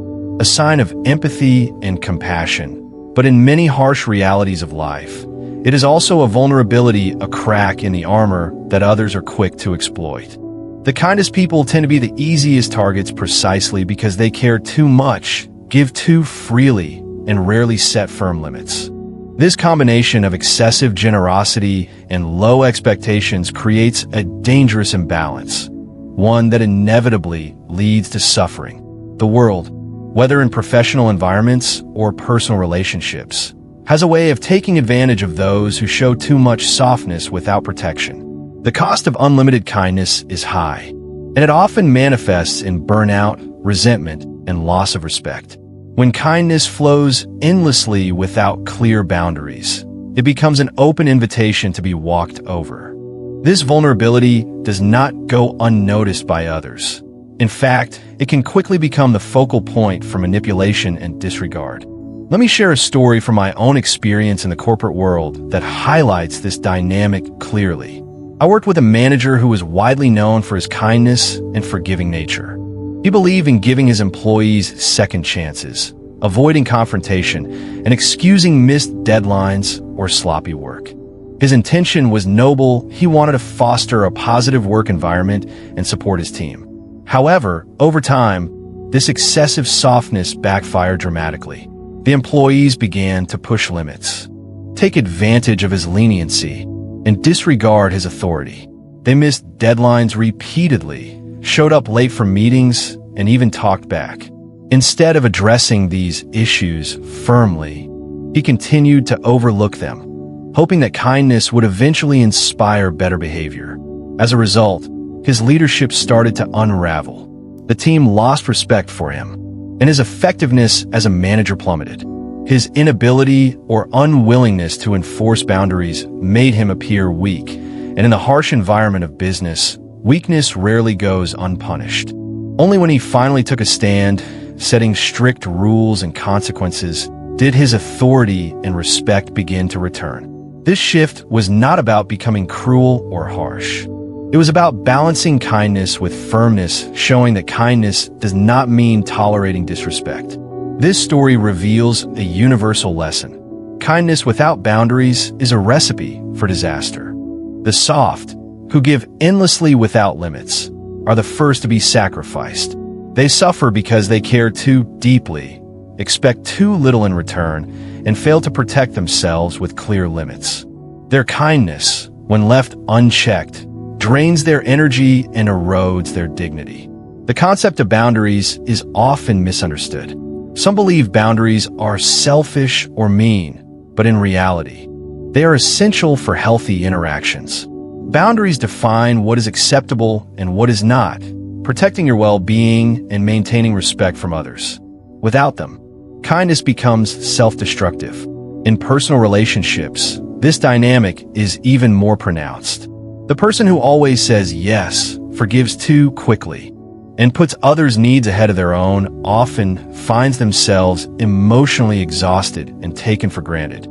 a sign of empathy and compassion. But in many harsh realities of life, it is also a vulnerability, a crack in the armor that others are quick to exploit. The kindest people tend to be the easiest targets precisely because they care too much, give too freely, and rarely set firm limits. This combination of excessive generosity and low expectations creates a dangerous imbalance, one that inevitably leads to suffering. The world, whether in professional environments or personal relationships, has a way of taking advantage of those who show too much softness without protection. The cost of unlimited kindness is high, and it often manifests in burnout, resentment, and loss of respect. When kindness flows endlessly without clear boundaries, it becomes an open invitation to be walked over. This vulnerability does not go unnoticed by others. In fact, it can quickly become the focal point for manipulation and disregard. Let me share a story from my own experience in the corporate world that highlights this dynamic clearly. I worked with a manager who was widely known for his kindness and forgiving nature. He believed in giving his employees second chances, avoiding confrontation, and excusing missed deadlines or sloppy work. His intention was noble. He wanted to foster a positive work environment and support his team. However, over time, this excessive softness backfired dramatically. The employees began to push limits, take advantage of his leniency, and disregard his authority. They missed deadlines repeatedly, showed up late for meetings, and even talked back. Instead of addressing these issues firmly, he continued to overlook them, hoping that kindness would eventually inspire better behavior. As a result, his leadership started to unravel. The team lost respect for him, and his effectiveness as a manager plummeted. His inability or unwillingness to enforce boundaries made him appear weak, and in the harsh environment of business, weakness rarely goes unpunished. Only when he finally took a stand, setting strict rules and consequences, did his authority and respect begin to return. This shift was not about becoming cruel or harsh. It was about balancing kindness with firmness, showing that kindness does not mean tolerating disrespect. This story reveals a universal lesson. Kindness without boundaries is a recipe for disaster. The soft, who give endlessly without limits, are the first to be sacrificed. They suffer because they care too deeply, expect too little in return, and fail to protect themselves with clear limits. Their kindness, when left unchecked, drains their energy and erodes their dignity. The concept of boundaries is often misunderstood. Some believe boundaries are selfish or mean, but in reality, they are essential for healthy interactions. Boundaries define what is acceptable and what is not, protecting your well-being and maintaining respect from others. Without them, kindness becomes self-destructive. In personal relationships, this dynamic is even more pronounced. The person who always says yes, forgives too quickly, and puts others' needs ahead of their own often finds themselves emotionally exhausted and taken for granted.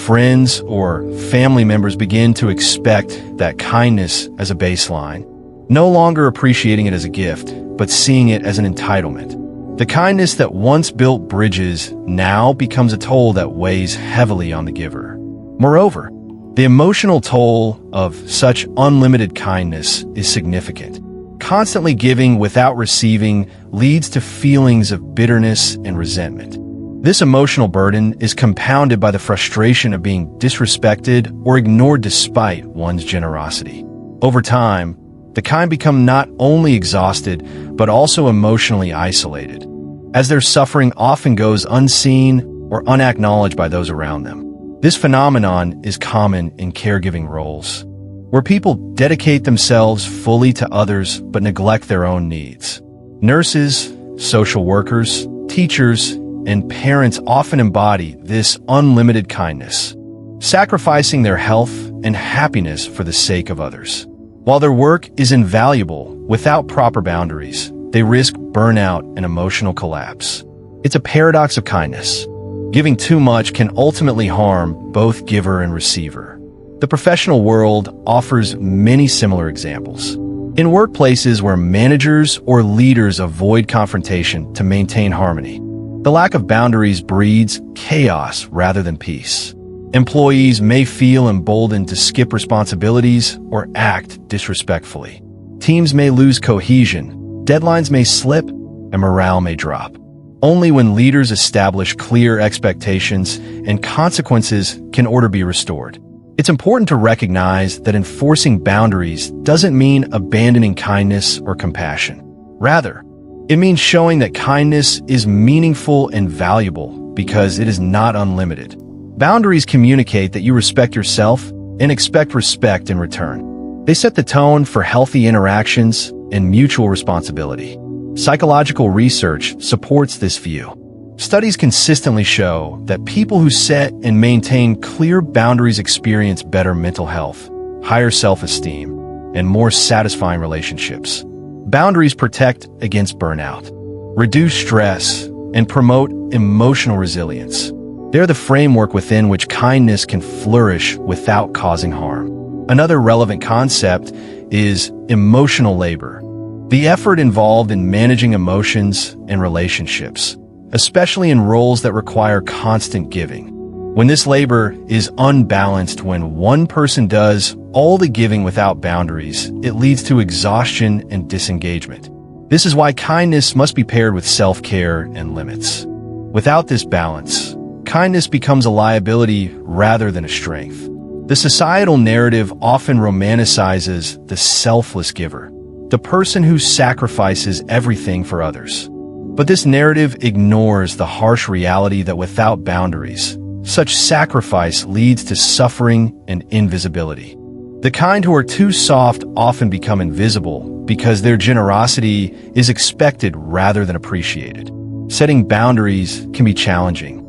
Friends or family members begin to expect that kindness as a baseline, no longer appreciating it as a gift, but seeing it as an entitlement. The kindness that once built bridges now becomes a toll that weighs heavily on the giver. Moreover, the emotional toll of such unlimited kindness is significant. Constantly giving without receiving leads to feelings of bitterness and resentment. This emotional burden is compounded by the frustration of being disrespected or ignored despite one's generosity. Over time, the kind become not only exhausted, but also emotionally isolated, as their suffering often goes unseen or unacknowledged by those around them. This phenomenon is common in caregiving roles, where people dedicate themselves fully to others but neglect their own needs. Nurses, social workers, teachers, and parents often embody this unlimited kindness, sacrificing their health and happiness for the sake of others. While their work is invaluable, without proper boundaries, they risk burnout and emotional collapse. It's a paradox of kindness. Giving too much can ultimately harm both giver and receiver. The professional world offers many similar examples. In workplaces where managers or leaders avoid confrontation to maintain harmony, the lack of boundaries breeds chaos rather than peace. Employees may feel emboldened to skip responsibilities or act disrespectfully. Teams may lose cohesion, deadlines may slip, and morale may drop. Only when leaders establish clear expectations and consequences can order be restored. It's important to recognize that enforcing boundaries doesn't mean abandoning kindness or compassion. Rather, it means showing that kindness is meaningful and valuable because it is not unlimited. Boundaries communicate that you respect yourself and expect respect in return. They set the tone for healthy interactions and mutual responsibility. Psychological research supports this view. Studies consistently show that people who set and maintain clear boundaries experience better mental health, higher self-esteem, and more satisfying relationships. Boundaries protect against burnout, reduce stress, and promote emotional resilience. They're the framework within which kindness can flourish without causing harm. Another relevant concept is emotional labor, the effort involved in managing emotions and relationships, especially in roles that require constant giving. When this labor is unbalanced, when one person does all the giving without boundaries, it leads to exhaustion and disengagement. This is why kindness must be paired with self-care and limits. Without this balance, kindness becomes a liability rather than a strength. The societal narrative often romanticizes the selfless giver, the person who sacrifices everything for others. But this narrative ignores the harsh reality that without boundaries, such sacrifice leads to suffering and invisibility. The kind who are too soft often become invisible because their generosity is expected rather than appreciated. Setting boundaries can be challenging,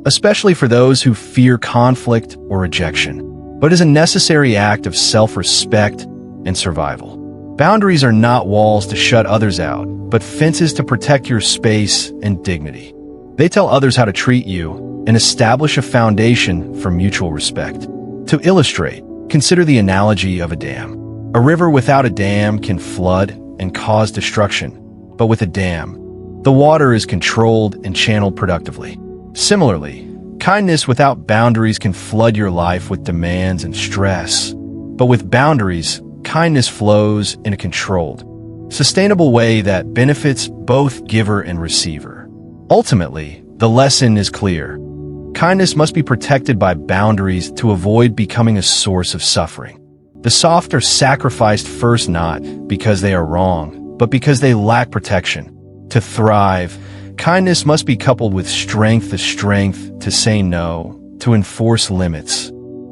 especially for those who fear conflict or rejection, but is a necessary act of self-respect and survival. Boundaries are not walls to shut others out, but fences to protect your space and dignity. They tell others how to treat you, and establish a foundation for mutual respect. To illustrate, consider the analogy of a dam. A river without a dam can flood and cause destruction, but with a dam, the water is controlled and channeled productively. Similarly, kindness without boundaries can flood your life with demands and stress, but with boundaries, kindness flows in a controlled, sustainable way that benefits both giver and receiver. Ultimately, the lesson is clear. Kindness must be protected by boundaries to avoid becoming a source of suffering. The soft are sacrificed first not because they are wrong, but because they lack protection. To thrive, kindness must be coupled with strength, the strength to say no, to enforce limits,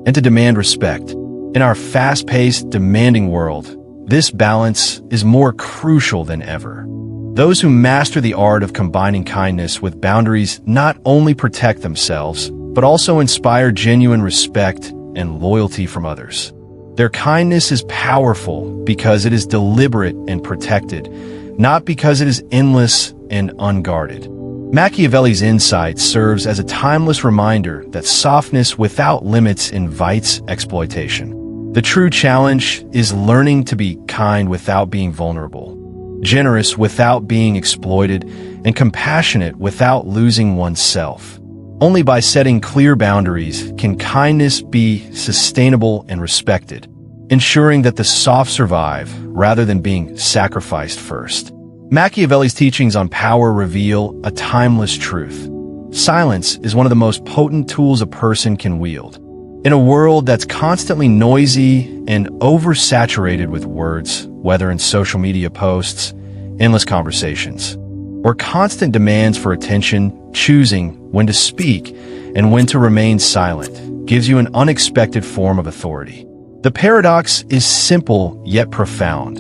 and to demand respect. In our fast-paced, demanding world, this balance is more crucial than ever. Those who master the art of combining kindness with boundaries not only protect themselves, but also inspire genuine respect and loyalty from others. Their kindness is powerful because it is deliberate and protected, not because it is endless and unguarded. Machiavelli's insight serves as a timeless reminder that softness without limits invites exploitation. The true challenge is learning to be kind without being vulnerable, generous without being exploited, and compassionate without losing oneself. Only by setting clear boundaries can kindness be sustainable and respected, ensuring that the soft survive rather than being sacrificed first. Machiavelli's teachings on power reveal a timeless truth. Silence is one of the most potent tools a person can wield. In a world that's constantly noisy and oversaturated with words, whether in social media posts, endless conversations, or constant demands for attention, choosing when to speak and when to remain silent gives you an unexpected form of authority. The paradox is simple yet profound.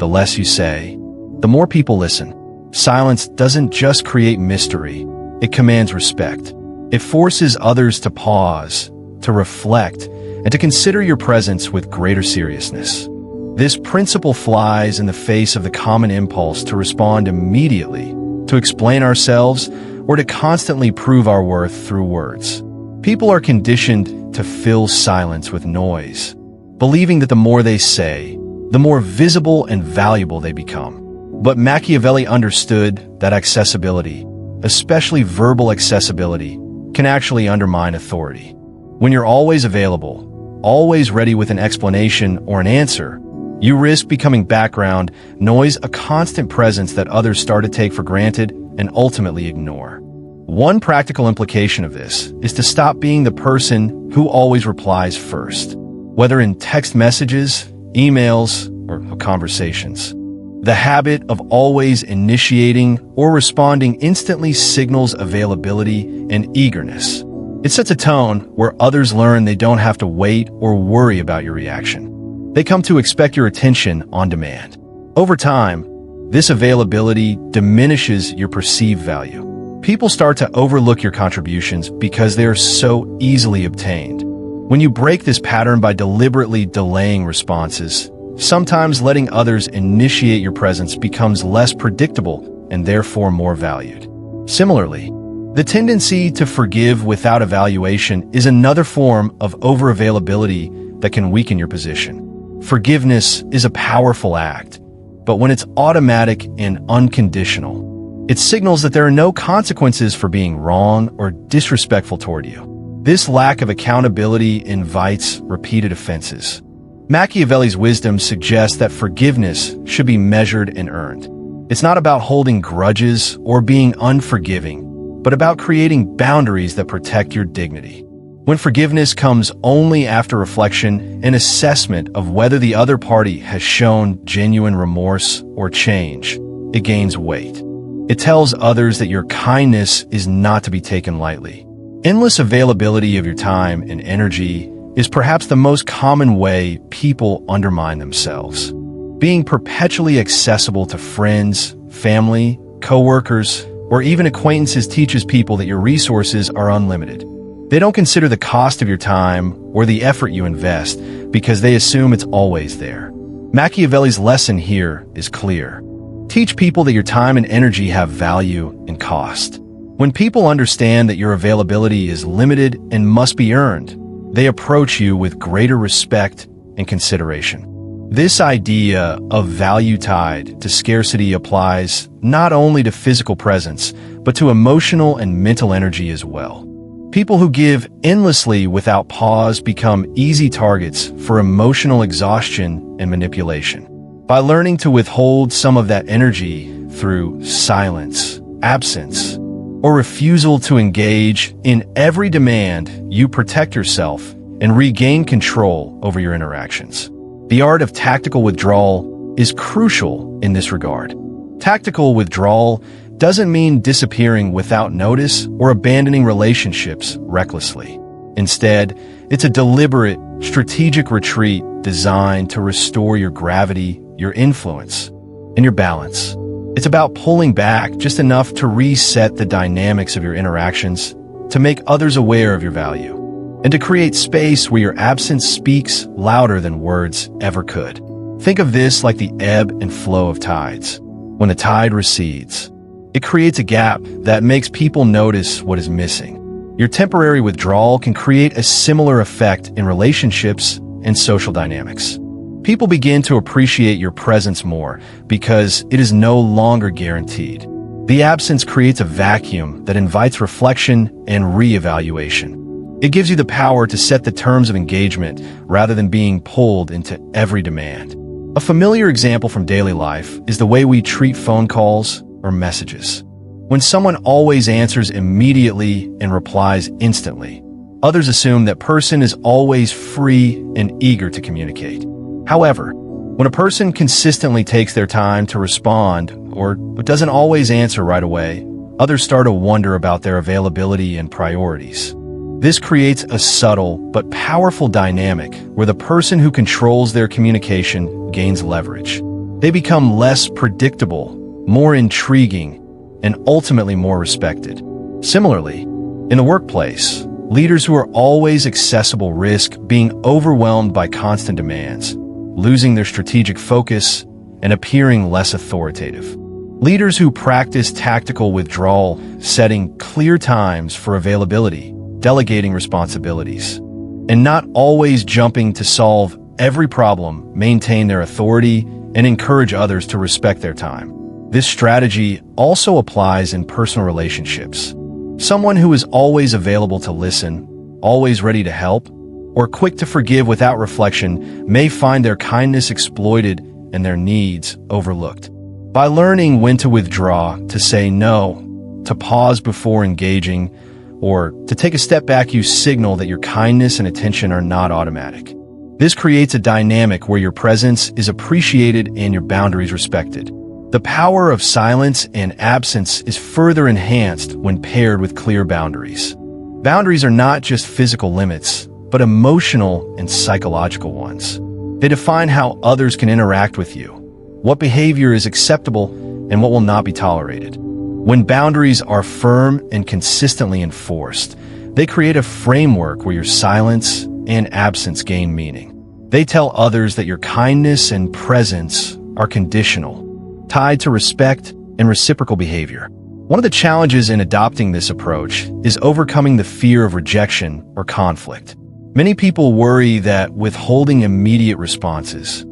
The less you say, the more people listen. Silence doesn't just create mystery, it commands respect. It forces others to pause, to reflect, and to consider your presence with greater seriousness. This principle flies in the face of the common impulse to respond immediately, to explain ourselves, or to constantly prove our worth through words. People are conditioned to fill silence with noise, believing that the more they say, the more visible and valuable they become. But Machiavelli understood that accessibility, especially verbal accessibility, can actually undermine authority. When you're always available, always ready with an explanation or an answer, you risk becoming background noise, a constant presence that others start to take for granted and ultimately ignore. One practical implication of this is to stop being the person who always replies first, whether in text messages, emails, or conversations. The habit of always initiating or responding instantly signals availability and eagerness. It sets a tone where others learn they don't have to wait or worry about your reaction. They come to expect your attention on demand. Over time, this availability diminishes your perceived value. People start to overlook your contributions because they are so easily obtained. When you break this pattern by deliberately delaying responses, sometimes letting others initiate your presence becomes less predictable and therefore more valued. Similarly, the tendency to forgive without evaluation is another form of over-availability that can weaken your position. Forgiveness is a powerful act, but when it's automatic and unconditional, it signals that there are no consequences for being wrong or disrespectful toward you. This lack of accountability invites repeated offenses. Machiavelli's wisdom suggests that forgiveness should be measured and earned. It's not about holding grudges or being unforgiving, but about creating boundaries that protect your dignity. When forgiveness comes only after reflection and assessment of whether the other party has shown genuine remorse or change, it gains weight. It tells others that your kindness is not to be taken lightly. Endless availability of your time and energy is perhaps the most common way people undermine themselves. Being perpetually accessible to friends, family, coworkers, or even acquaintances teaches people that your resources are unlimited. They don't consider the cost of your time or the effort you invest because they assume it's always there. Machiavelli's lesson here is clear. Teach people that your time and energy have value and cost. When people understand that your availability is limited and must be earned, they approach you with greater respect and consideration. This idea of value tied to scarcity applies not only to physical presence, but to emotional and mental energy as well. People who give endlessly without pause become easy targets for emotional exhaustion and manipulation. By learning to withhold some of that energy through silence, absence, or refusal to engage in every demand, you protect yourself and regain control over your interactions. The art of tactical withdrawal is crucial in this regard. Tactical withdrawal doesn't mean disappearing without notice or abandoning relationships recklessly. Instead, it's a deliberate, strategic retreat designed to restore your gravity, your influence, and your balance. It's about pulling back just enough to reset the dynamics of your interactions, to make others aware of your value, and to create space where your absence speaks louder than words ever could. Think of this like the ebb and flow of tides. When the tide recedes, it creates a gap that makes people notice what is missing. Your temporary withdrawal can create a similar effect in relationships and social dynamics. People begin to appreciate your presence more because it is no longer guaranteed. The absence creates a vacuum that invites reflection and reevaluation. It gives you the power to set the terms of engagement rather than being pulled into every demand. A familiar example from daily life is the way we treat phone calls or messages. When someone always answers immediately and replies instantly, others assume that person is always free and eager to communicate. However, when a person consistently takes their time to respond or doesn't always answer right away, others start to wonder about their availability and priorities. This creates a subtle but powerful dynamic where the person who controls their communication gains leverage. They become less predictable, more intriguing, and ultimately more respected. Similarly, in the workplace, leaders who are always accessible risk being overwhelmed by constant demands, losing their strategic focus, and appearing less authoritative. Leaders who practice tactical withdrawal, setting clear times for availability, delegating responsibilities, and not always jumping to solve every problem, maintain their authority and encourage others to respect their time. This strategy also applies in personal relationships. Someone who is always available to listen, always ready to help, or quick to forgive without reflection may find their kindness exploited and their needs overlooked. By learning when to withdraw, to say no, to pause before engaging, or to take a step back, you signal that your kindness and attention are not automatic. This creates a dynamic where your presence is appreciated and your boundaries respected. The power of silence and absence is further enhanced when paired with clear boundaries. Boundaries are not just physical limits, but emotional and psychological ones. They define how others can interact with you, what behavior is acceptable, and what will not be tolerated. When boundaries are firm and consistently enforced, they create a framework where your silence and absence gain meaning. They tell others that your kindness and presence are conditional, tied to respect and reciprocal behavior. One of the challenges in adopting this approach is overcoming the fear of rejection or conflict. Many people worry that withholding immediate responses,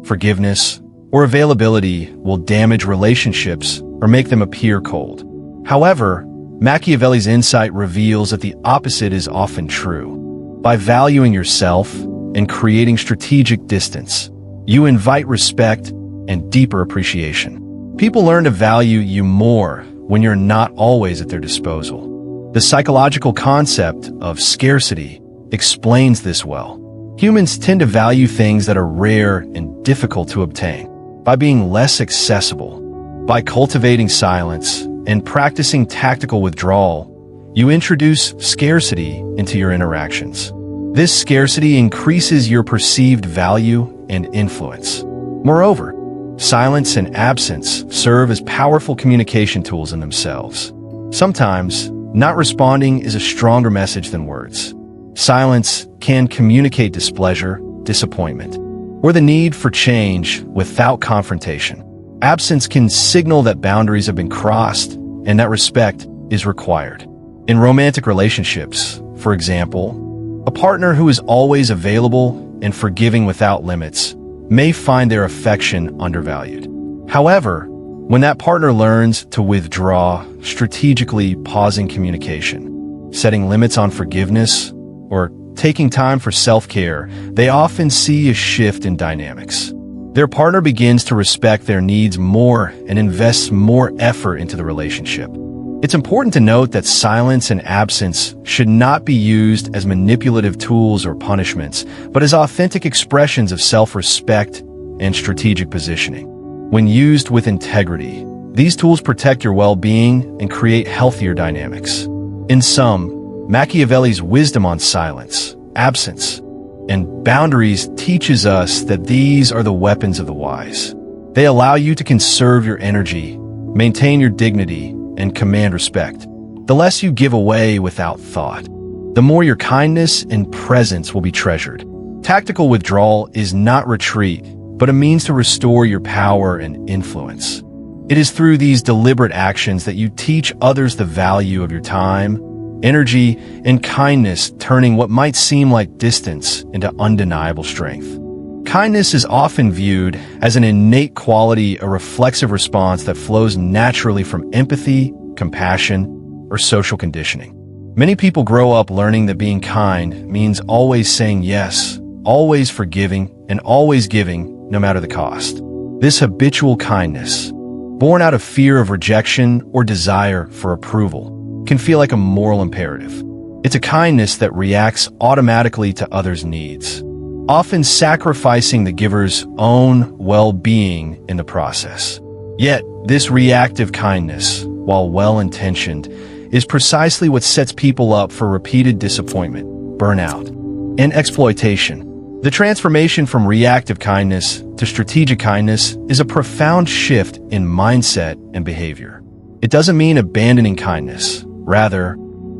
forgiveness, or availability will damage relationships or make them appear cold. However, Machiavelli's insight reveals that the opposite is often true. By valuing yourself and creating strategic distance, you invite respect and deeper appreciation. People learn to value you more when you're not always at their disposal. The psychological concept of scarcity explains this well. Humans tend to value things that are rare and difficult to obtain. By being less accessible, by cultivating silence, and practicing tactical withdrawal, you introduce scarcity into your interactions. This scarcity increases your perceived value and influence. Moreover, silence and absence serve as powerful communication tools in themselves. Sometimes, not responding is a stronger message than words. Silence can communicate displeasure, disappointment, or the need for change without confrontation. Absence can signal that boundaries have been crossed and that respect is required. In romantic relationships, for example, a partner who is always available and forgiving without limits may find their affection undervalued. However, when that partner learns to withdraw, strategically pausing communication, setting limits on forgiveness, or taking time for self-care, they often see a shift in dynamics. Their partner begins to respect their needs more and invests more effort into the relationship. It's important to note that silence and absence should not be used as manipulative tools or punishments, but as authentic expressions of self-respect and strategic positioning. When used with integrity, these tools protect your well-being and create healthier dynamics. In sum, Machiavelli's wisdom on silence, absence, and boundaries teaches us that these are the weapons of the wise. They allow you to conserve your energy, maintain your dignity, and command respect. The less you give away without thought, the more your kindness and presence will be treasured. Tactical withdrawal is not retreat, but a means to restore your power and influence. It is through these deliberate actions that you teach others the value of your time, energy, and kindness, turning what might seem like distance into undeniable strength. Kindness is often viewed as an innate quality, a reflexive response that flows naturally from empathy, compassion, or social conditioning. Many people grow up learning that being kind means always saying yes, always forgiving, and always giving, no matter the cost. This habitual kindness, born out of fear of rejection or desire for approval, can feel like a moral imperative. It's a kindness that reacts automatically to others' needs, often sacrificing the giver's own well-being in the process. Yet, this reactive kindness, while well-intentioned, is precisely what sets people up for repeated disappointment, burnout, and exploitation. The transformation from reactive kindness to strategic kindness is a profound shift in mindset and behavior. It doesn't mean abandoning kindness. Rather,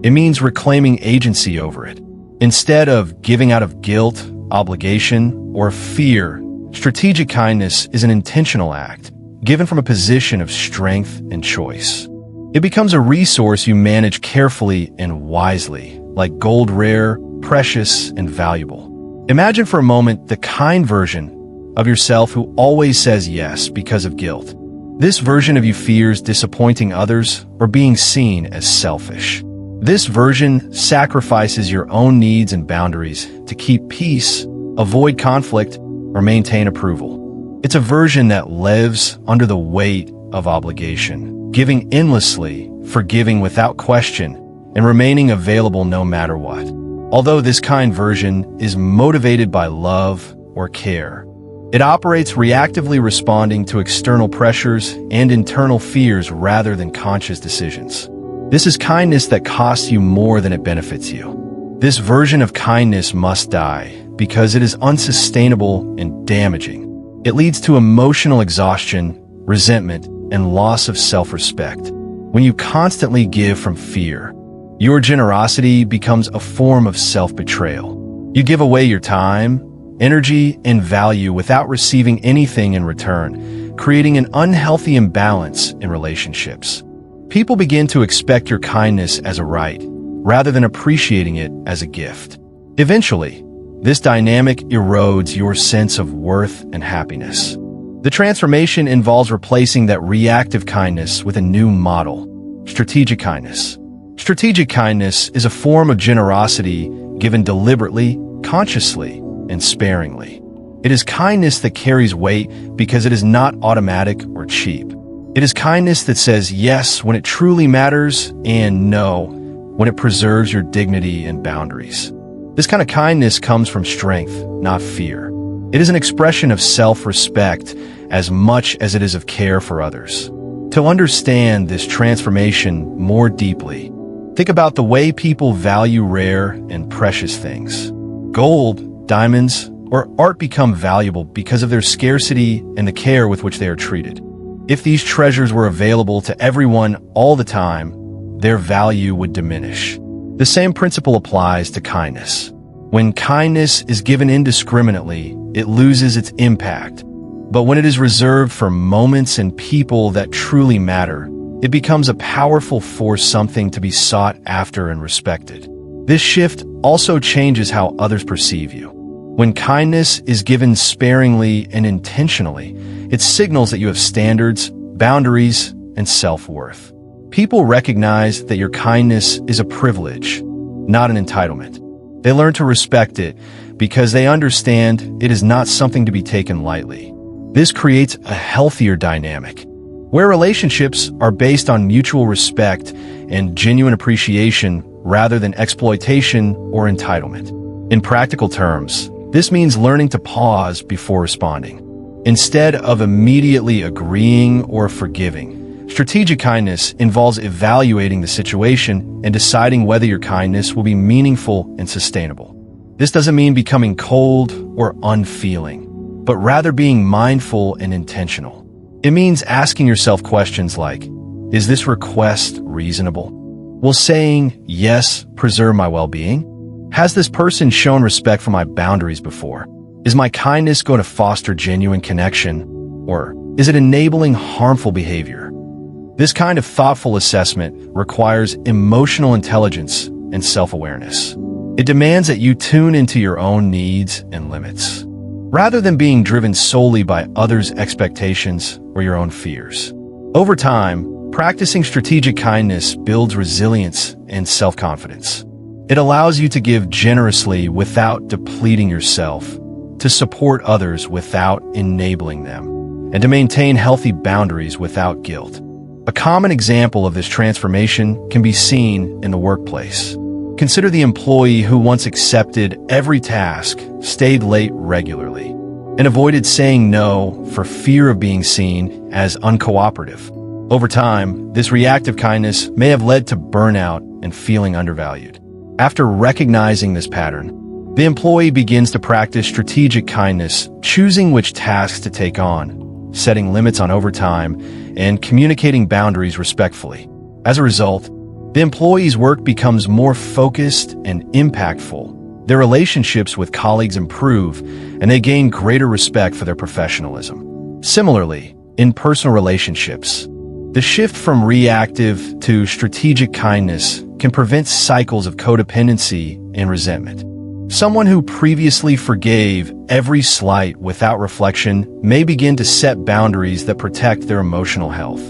it means reclaiming agency over it. Instead of giving out of guilt, obligation, or fear, strategic kindness is an intentional act, given from a position of strength and choice. It becomes a resource you manage carefully and wisely, like gold, rare, precious, and valuable. Imagine for a moment the kind version of yourself who always says yes because of guilt. This version of you fears disappointing others or being seen as selfish. This version sacrifices your own needs and boundaries to keep peace, avoid conflict, or maintain approval. It's a version that lives under the weight of obligation, giving endlessly, forgiving without question, and remaining available no matter what. Although this kind version is motivated by love or care, it operates reactively, responding to external pressures and internal fears rather than conscious decisions. This is kindness that costs you more than it benefits you. This version of kindness must die because it is unsustainable and damaging. It leads to emotional exhaustion, resentment, and loss of self-respect. When you constantly give from fear, your generosity becomes a form of self-betrayal. You give away your time, energy, and value without receiving anything in return, creating an unhealthy imbalance in relationships. People begin to expect your kindness as a right, rather than appreciating it as a gift. Eventually, this dynamic erodes your sense of worth and happiness. The transformation involves replacing that reactive kindness with a new model, strategic kindness. Strategic kindness is a form of generosity given deliberately, consciously, and sparingly. It is kindness that carries weight because it is not automatic or cheap. It is kindness that says yes when it truly matters and no when it preserves your dignity and boundaries. This kind of kindness comes from strength, not fear. It is an expression of self-respect as much as it is of care for others. To understand this transformation more deeply, think about the way people value rare and precious things. Gold, diamonds, or art become valuable because of their scarcity and the care with which they are treated. If these treasures were available to everyone all the time, their value would diminish. The same principle applies to kindness. When kindness is given indiscriminately, it loses its impact. But when it is reserved for moments and people that truly matter, it becomes a powerful force, something to be sought after and respected. This shift also changes how others perceive you. When kindness is given sparingly and intentionally, it signals that you have standards, boundaries, and self-worth. People recognize that your kindness is a privilege, not an entitlement. They learn to respect it because they understand it is not something to be taken lightly. This creates a healthier dynamic, where relationships are based on mutual respect and genuine appreciation rather than exploitation or entitlement. In practical terms, this means learning to pause before responding. Instead of immediately agreeing or forgiving, strategic kindness involves evaluating the situation and deciding whether your kindness will be meaningful and sustainable. This doesn't mean becoming cold or unfeeling, but rather being mindful and intentional. It means asking yourself questions like, is this request reasonable? Will saying yes preserve my well-being? Has this person shown respect for my boundaries before? Is my kindness going to foster genuine connection, or is it enabling harmful behavior? This kind of thoughtful assessment requires emotional intelligence and self-awareness. It demands that you tune into your own needs and limits, rather than being driven solely by others' expectations or your own fears. Over time, practicing strategic kindness builds resilience and self-confidence. It allows you to give generously without depleting yourself, to support others without enabling them, and to maintain healthy boundaries without guilt. A common example of this transformation can be seen in the workplace. Consider the employee who once accepted every task, stayed late regularly, and avoided saying no for fear of being seen as uncooperative. Over time, this reactive kindness may have led to burnout and feeling undervalued. After recognizing this pattern, the employee begins to practice strategic kindness, choosing which tasks to take on, setting limits on overtime, and communicating boundaries respectfully. As a result, the employee's work becomes more focused and impactful. Their relationships with colleagues improve, and they gain greater respect for their professionalism. Similarly, in personal relationships, the shift from reactive to strategic kindness can prevent cycles of codependency and resentment. Someone who previously forgave every slight without reflection may begin to set boundaries that protect their emotional health.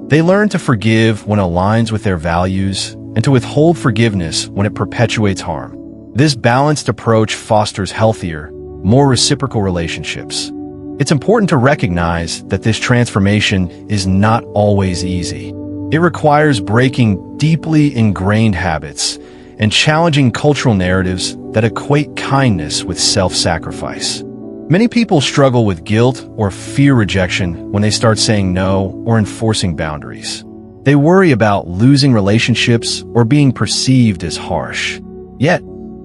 They learn to forgive when it aligns with their values and to withhold forgiveness when it perpetuates harm. This balanced approach fosters healthier, more reciprocal relationships. It's important to recognize that this transformation is not always easy. It requires breaking deeply ingrained habits and challenging cultural narratives that equate kindness with self-sacrifice. Many people struggle with guilt or fear rejection when they start saying no or enforcing boundaries. They worry about losing relationships or being perceived as harsh. Yet,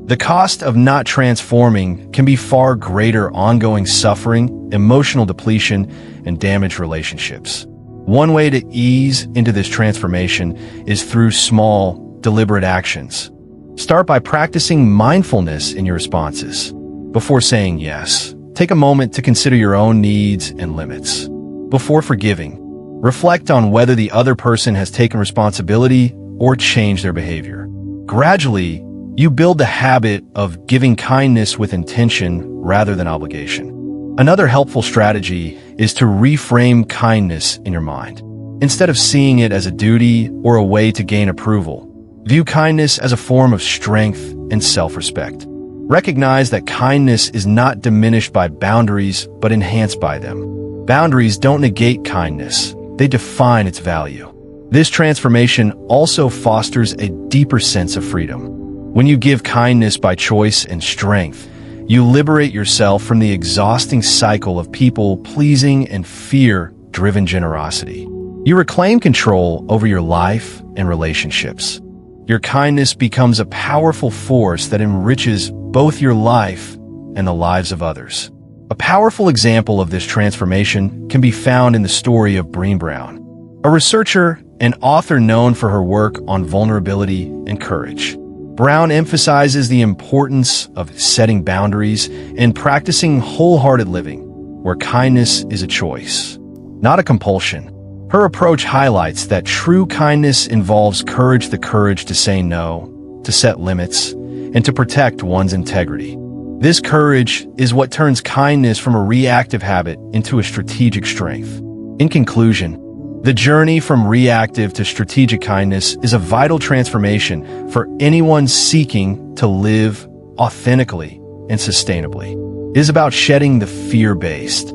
the cost of not transforming can be far greater: ongoing suffering, emotional depletion, and damaged relationships. One way to ease into this transformation is through small, deliberate actions. Start by practicing mindfulness in your responses. Before saying yes, take a moment to consider your own needs and limits. Before forgiving, reflect on whether the other person has taken responsibility or changed their behavior. Gradually, you build the habit of giving kindness with intention rather than obligation. Another helpful strategy is to reframe kindness in your mind. Instead of seeing it as a duty or a way to gain approval, view kindness as a form of strength and self-respect. Recognize that kindness is not diminished by boundaries, but enhanced by them. Boundaries don't negate kindness, they define its value. This transformation also fosters a deeper sense of freedom. When you give kindness by choice and strength, you liberate yourself from the exhausting cycle of people-pleasing and fear-driven generosity. You reclaim control over your life and relationships. Your kindness becomes a powerful force that enriches both your life and the lives of others. A powerful example of this transformation can be found in the story of Brené Brown, a researcher and author known for her work on vulnerability and courage. Brown emphasizes the importance of setting boundaries and practicing wholehearted living, where kindness is a choice, not a compulsion. Her approach highlights that true kindness involves the courage to say no, to set limits, and to protect one's integrity. This courage is what turns kindness from a reactive habit into a strategic strength. In conclusion, the journey from reactive to strategic kindness is a vital transformation for anyone seeking to live authentically and sustainably. It is about shedding the fear-based,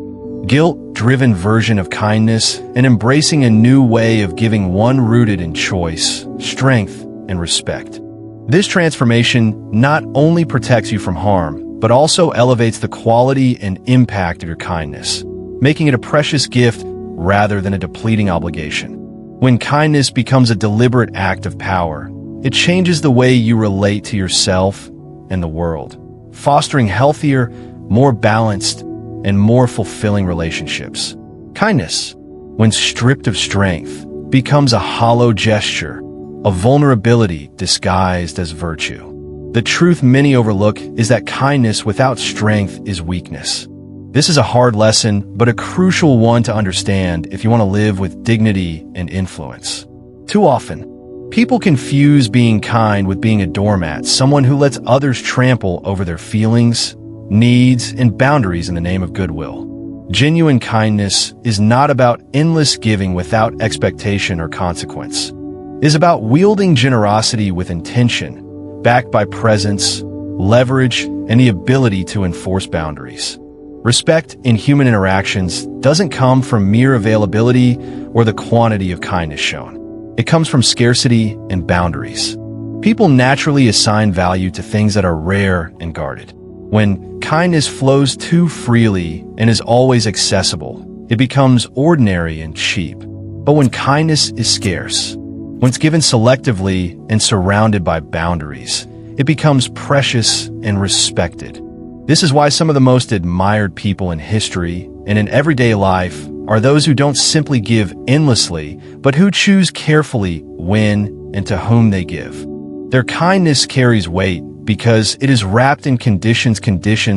guilt-driven version of kindness and embracing a new way of giving, one rooted in choice, strength, and respect. This transformation not only protects you from harm, but also elevates the quality and impact of your kindness, making it a precious gift rather than a depleting obligation. When kindness becomes a deliberate act of power, it changes the way you relate to yourself and the world, fostering healthier, more balanced, and more fulfilling relationships. Kindness, when stripped of strength, becomes a hollow gesture, a vulnerability disguised as virtue. The truth many overlook is that kindness without strength is weakness. This is a hard lesson, but a crucial one to understand if you want to live with dignity and influence. Too often, people confuse being kind with being a doormat, someone who lets others trample over their feelings, needs, and boundaries in the name of goodwill. Genuine kindness is not about endless giving without expectation or consequence. It is about wielding generosity with intention, backed by presence, leverage, and the ability to enforce boundaries. Respect in human interactions doesn't come from mere availability or the quantity of kindness shown. It comes from scarcity and boundaries. People naturally assign value to things that are rare and guarded. When kindness flows too freely and is always accessible, it becomes ordinary and cheap. But when kindness is scarce, when it's given selectively and surrounded by boundaries, it becomes precious and respected. This is why some of the most admired people in history and in everyday life are those who don't simply give endlessly, but who choose carefully when and to whom they give. Their kindness carries weight because it is wrapped in conditions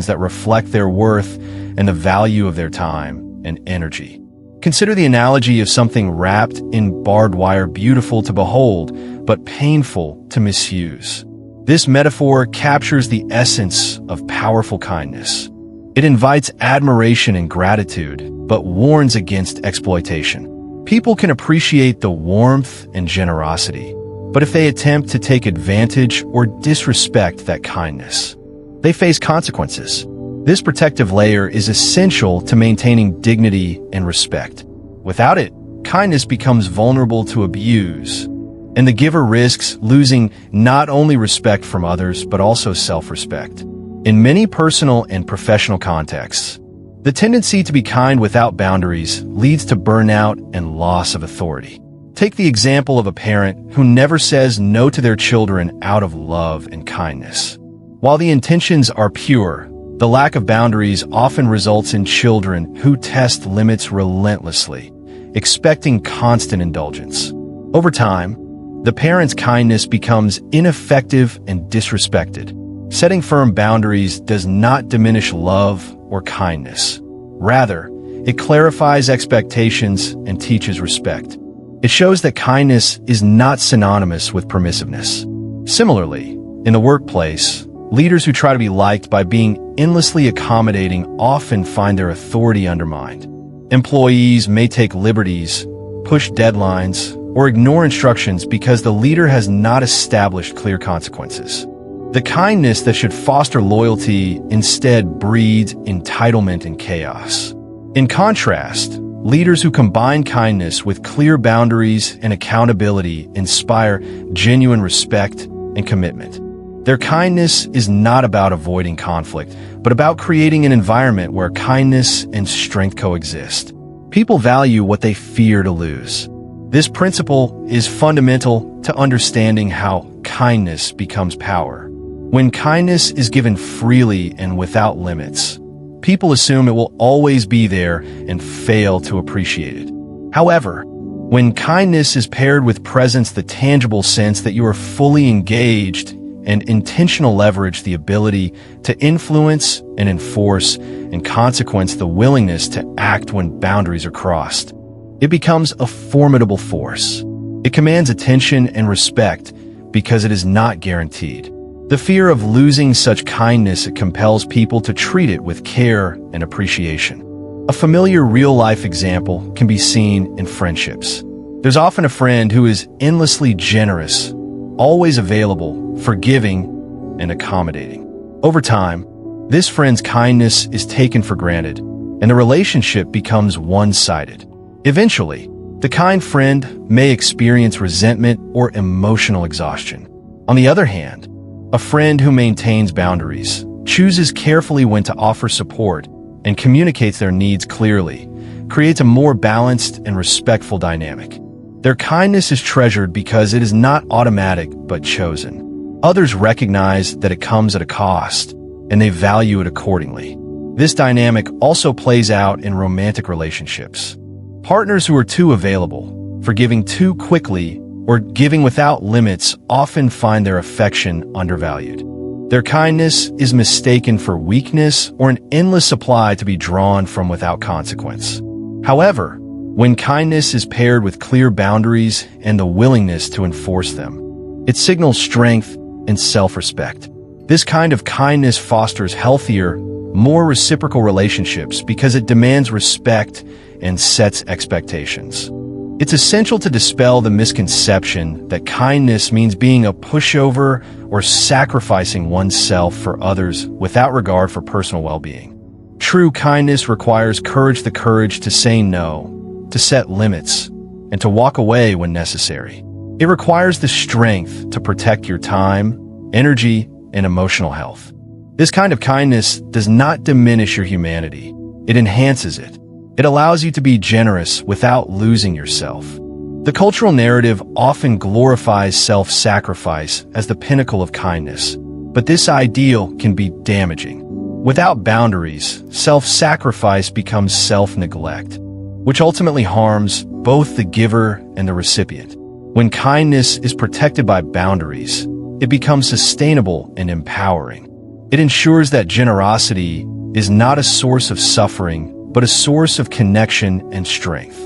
that reflect their worth and the value of their time and energy. Consider the analogy of something wrapped in barbed wire, beautiful to behold, but painful to misuse. This metaphor captures the essence of powerful kindness. It invites admiration and gratitude, but warns against exploitation. People can appreciate the warmth and generosity, but if they attempt to take advantage or disrespect that kindness, they face consequences. This protective layer is essential to maintaining dignity and respect. Without it, kindness becomes vulnerable to abuse, and the giver risks losing not only respect from others, but also self-respect. In many personal and professional contexts, the tendency to be kind without boundaries leads to burnout and loss of authority. Take the example of a parent who never says no to their children out of love and kindness. While the intentions are pure, the lack of boundaries often results in children who test limits relentlessly, expecting constant indulgence. Over time, the parent's kindness becomes ineffective and disrespected. Setting firm boundaries does not diminish love or kindness. Rather, it clarifies expectations and teaches respect. It shows that kindness is not synonymous with permissiveness. Similarly, in the workplace, leaders who try to be liked by being endlessly accommodating often find their authority undermined. Employees may take liberties, push deadlines, or ignore instructions because the leader has not established clear consequences. The kindness that should foster loyalty instead breeds entitlement and chaos. In contrast, leaders who combine kindness with clear boundaries and accountability inspire genuine respect and commitment. Their kindness is not about avoiding conflict, but about creating an environment where kindness and strength coexist. People value what they fear to lose. This principle is fundamental to understanding how kindness becomes power. When kindness is given freely and without limits, people assume it will always be there and fail to appreciate it. However, when kindness is paired with presence, the tangible sense that you are fully engaged, and intentional leverage, the ability to influence and enforce, and consequence, the willingness to act when boundaries are crossed. it becomes a formidable force. It commands attention and respect because it is not guaranteed. The fear of losing such kindness compels people to treat it with care and appreciation. A familiar real-life example can be seen in friendships. There's often a friend who is endlessly generous, always available, forgiving, and accommodating. Over time, this friend's kindness is taken for granted, and the relationship becomes one-sided. Eventually, the kind friend may experience resentment or emotional exhaustion. On the other hand, a friend who maintains boundaries, chooses carefully when to offer support, and communicates their needs clearly, creates a more balanced and respectful dynamic. Their kindness is treasured because it is not automatic but chosen. Others recognize that it comes at a cost, and they value it accordingly. This dynamic also plays out in romantic relationships. Partners who are too available, forgiving too quickly, or giving without limits often find their affection undervalued. Their kindness is mistaken for weakness or an endless supply to be drawn from without consequence. However, when kindness is paired with clear boundaries and the willingness to enforce them, it signals strength and self-respect. This kind of kindness fosters healthier, more reciprocal relationships because it demands respect and sets expectations. It's essential to dispel the misconception that kindness means being a pushover or sacrificing oneself for others without regard for personal well-being. True kindness requires the courage to say no, to set limits, and to walk away when necessary. It requires the strength to protect your time, energy, and emotional health. This kind of kindness does not diminish your humanity. It enhances it. It allows you to be generous without losing yourself. The cultural narrative often glorifies self-sacrifice as the pinnacle of kindness, but this ideal can be damaging. Without boundaries, self-sacrifice becomes self-neglect, which ultimately harms both the giver and the recipient. When kindness is protected by boundaries, it becomes sustainable and empowering. It ensures that generosity is not a source of suffering, but a source of connection and strength.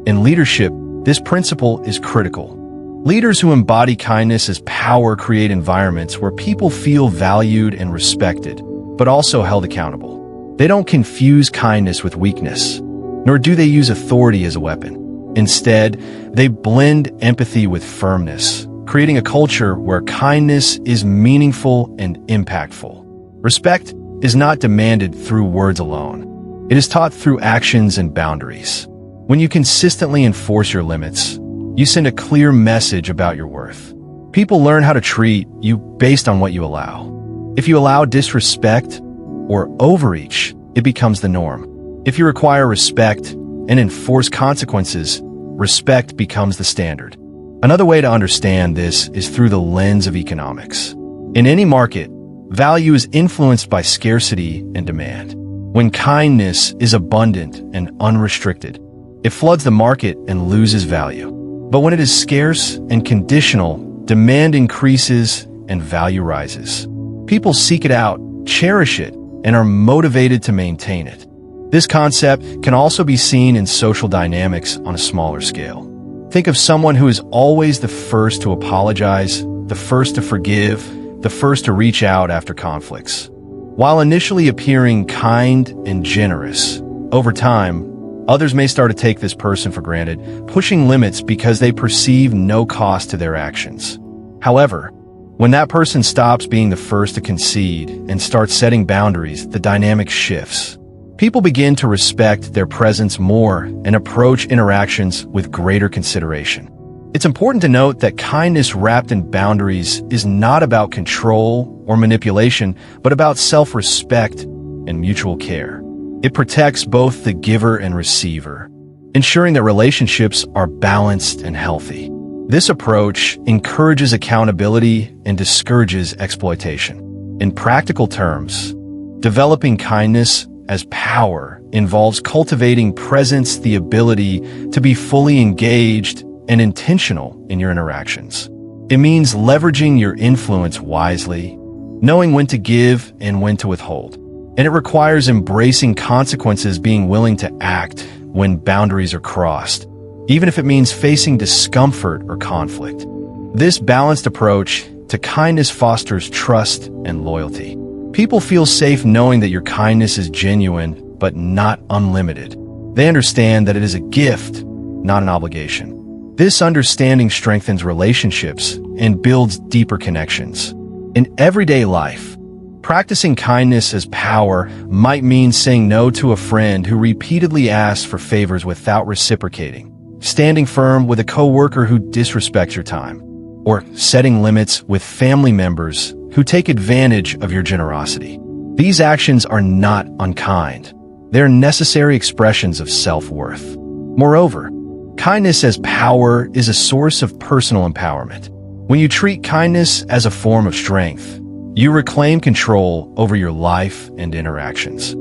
In leadership, this principle is critical. Leaders who embody kindness as power create environments where people feel valued and respected, but also held accountable. They don't confuse kindness with weakness, nor do they use authority as a weapon. Instead, they blend empathy with firmness, creating a culture where kindness is meaningful and impactful. Respect is not demanded through words alone. It is taught through actions and boundaries. When you consistently enforce your limits, you send a clear message about your worth. People learn how to treat you based on what you allow. If you allow disrespect or overreach, it becomes the norm. If you require respect and enforce consequences, respect becomes the standard. Another way to understand this is through the lens of economics. In any market, value is influenced by scarcity and demand. When kindness is abundant and unrestricted, it floods the market and loses value. But when it is scarce and conditional, demand increases and value rises. People seek it out, cherish it, and are motivated to maintain it. This concept can also be seen in social dynamics on a smaller scale. Think of someone who is always the first to apologize, the first to forgive, the first to reach out after conflicts. While initially appearing kind and generous, over time, others may start to take this person for granted, pushing limits because they perceive no cost to their actions. However, when that person stops being the first to concede and starts setting boundaries, the dynamic shifts. People begin to respect their presence more and approach interactions with greater consideration. It's important to note that kindness wrapped in boundaries is not about control or manipulation, but about self-respect and mutual care. It protects both the giver and receiver, ensuring that relationships are balanced and healthy. This approach encourages accountability and discourages exploitation. In practical terms, developing kindness as power involves cultivating presence, the ability to be fully engaged and intentional in your interactions. It means leveraging your influence wisely, knowing when to give and when to withhold. And it requires embracing consequences, being willing to act when boundaries are crossed, even if it means facing discomfort or conflict. This balanced approach to kindness fosters trust and loyalty. People feel safe knowing that your kindness is genuine, but not unlimited. They understand that it is a gift, not an obligation. This understanding strengthens relationships and builds deeper connections. In everyday life, practicing kindness as power might mean saying no to a friend who repeatedly asks for favors without reciprocating, standing firm with a coworker who disrespects your time, or setting limits with family members who take advantage of your generosity. These actions are not unkind. They're necessary expressions of self-worth. Moreover, kindness as power is a source of personal empowerment. When you treat kindness as a form of strength, you reclaim control over your life and interactions.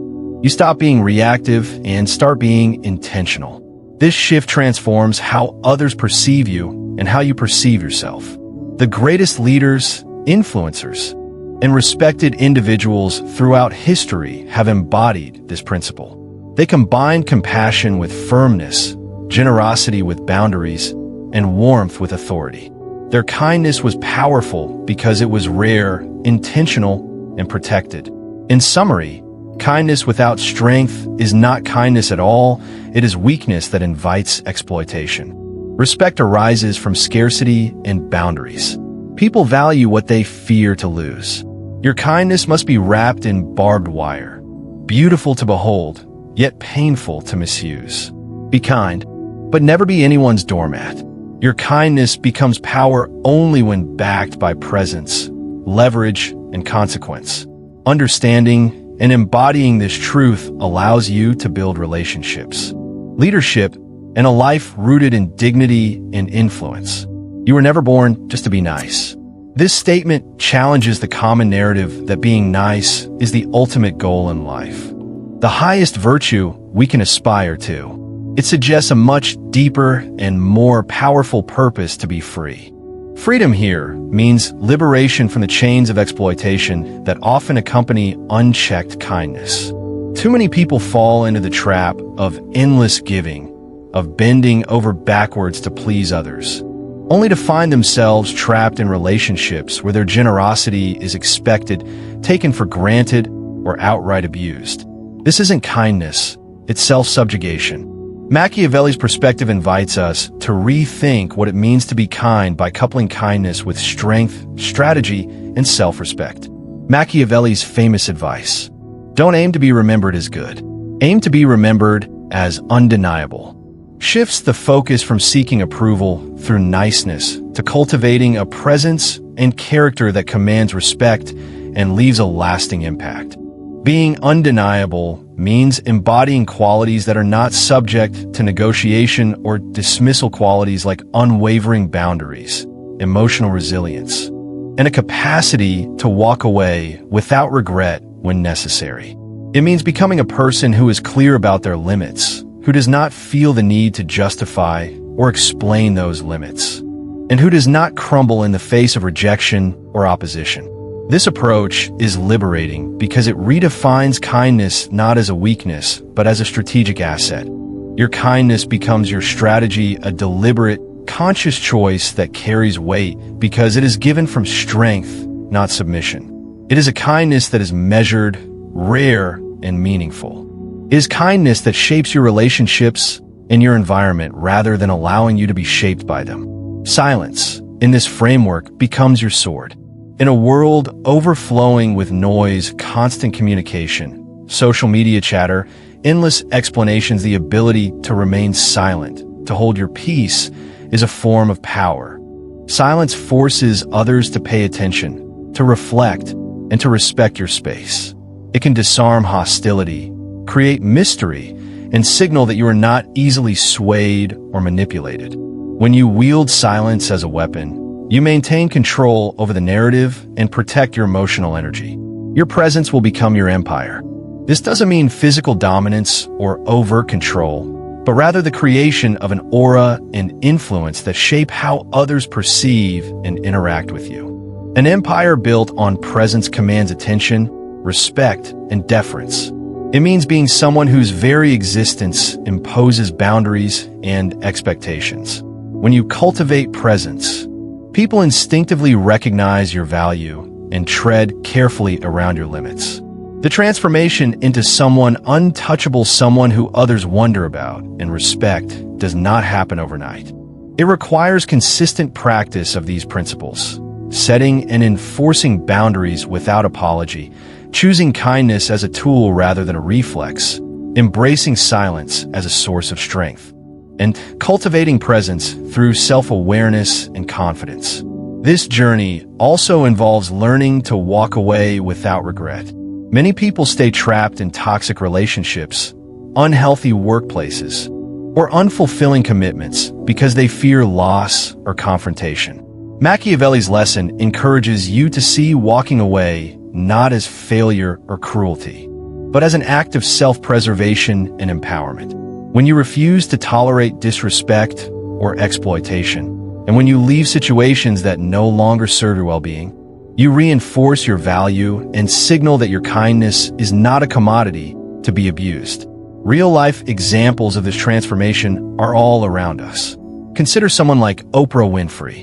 You stop being reactive and start being intentional. This shift transforms how others perceive you and how you perceive yourself. The greatest leaders, influencers, and respected individuals throughout history have embodied this principle. They combined compassion with firmness, generosity with boundaries, and warmth with authority. Their kindness was powerful because it was rare, intentional, and protected. In summary, kindness without strength is not kindness at all. It is weakness that invites exploitation. Respect arises from scarcity and boundaries. People value what they fear to lose. Your kindness must be wrapped in barbed wire, beautiful to behold, yet painful to misuse. Be kind, but never be anyone's doormat. Your kindness becomes power only when backed by presence, leverage, and consequence. Understanding and embodying this truth allows you to build relationships, leadership, and a life rooted in dignity and influence. You were never born just to be nice. This statement challenges the common narrative that being nice is the ultimate goal in life, the highest virtue we can aspire to. It suggests a much deeper and more powerful purpose to be free. Freedom here means liberation from the chains of exploitation that often accompany unchecked kindness. Too many people fall into the trap of endless giving, of bending over backwards to please others, only to find themselves trapped in relationships where their generosity is expected, taken for granted, or outright abused. This isn't kindness, it's self-subjugation. Machiavelli's perspective invites us to rethink what it means to be kind by coupling kindness with strength, strategy, and self-respect. Machiavelli's famous advice: don't aim to be remembered as good. Aim to be remembered as undeniable. Shifts the focus from seeking approval through niceness to cultivating a presence and character that commands respect and leaves a lasting impact. Being undeniable means embodying qualities that are not subject to negotiation or dismissal, qualities like unwavering boundaries, emotional resilience, and a capacity to walk away without regret when necessary. It means becoming a person who is clear about their limits, who does not feel the need to justify or explain those limits, and who does not crumble in the face of rejection or opposition. This approach is liberating because it redefines kindness not as a weakness, but as a strategic asset. Your kindness becomes your strategy, a deliberate, conscious choice that carries weight because it is given from strength, not submission. It is a kindness that is measured, rare, and meaningful. It is kindness that shapes your relationships and your environment rather than allowing you to be shaped by them. Silence, in this framework, becomes your sword. In a world overflowing with noise, constant communication, social media chatter, endless explanations, the ability to remain silent, to hold your peace, is a form of power. Silence forces others to pay attention, to reflect, and to respect your space. It can disarm hostility, create mystery, and signal that you are not easily swayed or manipulated. When you wield silence as a weapon, you maintain control over the narrative and protect your emotional energy. Your presence will become your empire. This doesn't mean physical dominance or overt control, but rather the creation of an aura and influence that shape how others perceive and interact with you. An empire built on presence commands attention, respect, and deference. It means being someone whose very existence imposes boundaries and expectations. When you cultivate presence, people instinctively recognize your value and tread carefully around your limits. The transformation into someone untouchable, someone who others wonder about and respect, does not happen overnight. It requires consistent practice of these principles, setting and enforcing boundaries without apology, choosing kindness as a tool rather than a reflex, embracing silence as a source of strength, and cultivating presence through self-awareness and confidence. This journey also involves learning to walk away without regret. Many people stay trapped in toxic relationships, unhealthy workplaces, or unfulfilling commitments because they fear loss or confrontation. Machiavelli's lesson encourages you to see walking away not as failure or cruelty, but as an act of self-preservation and empowerment. When you refuse to tolerate disrespect or exploitation, and when you leave situations that no longer serve your well-being, you reinforce your value and signal that your kindness is not a commodity to be abused. Real-life examples of this transformation are all around us. Consider someone like Oprah Winfrey,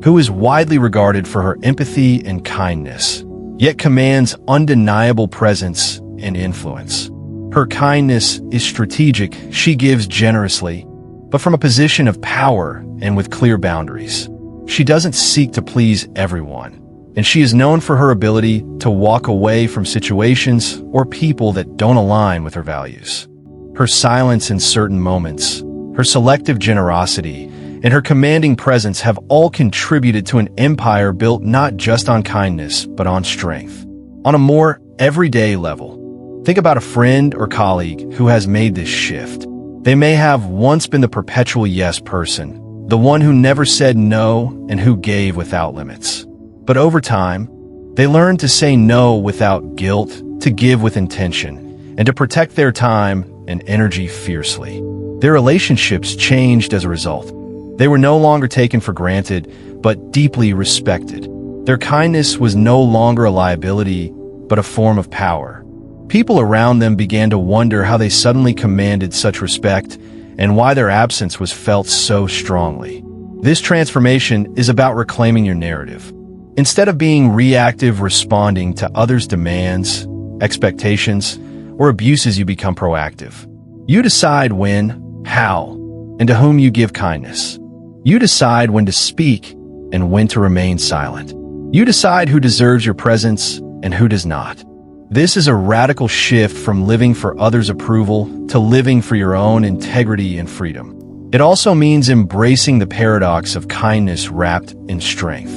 who is widely regarded for her empathy and kindness, yet commands undeniable presence and influence. Her kindness is strategic. She gives generously, but from a position of power and with clear boundaries. She doesn't seek to please everyone, and she is known for her ability to walk away from situations or people that don't align with her values. Her silence in certain moments, her selective generosity, and her commanding presence have all contributed to an empire built not just on kindness, but on strength. On a more everyday level, think about a friend or colleague who has made this shift. They may have once been the perpetual yes person, the one who never said no and who gave without limits. But over time, they learned to say no without guilt, to give with intention, and to protect their time and energy fiercely. Their relationships changed as a result. They were no longer taken for granted, but deeply respected. Their kindness was no longer a liability, but a form of power. People around them began to wonder how they suddenly commanded such respect and why their absence was felt so strongly. This transformation is about reclaiming your narrative. Instead of being reactive, responding to others' demands, expectations, or abuses, you become proactive. You decide when, how, and to whom you give kindness. You decide when to speak and when to remain silent. You decide who deserves your presence and who does not. This is a radical shift from living for others' approval to living for your own integrity and freedom. It also means embracing the paradox of kindness wrapped in strength.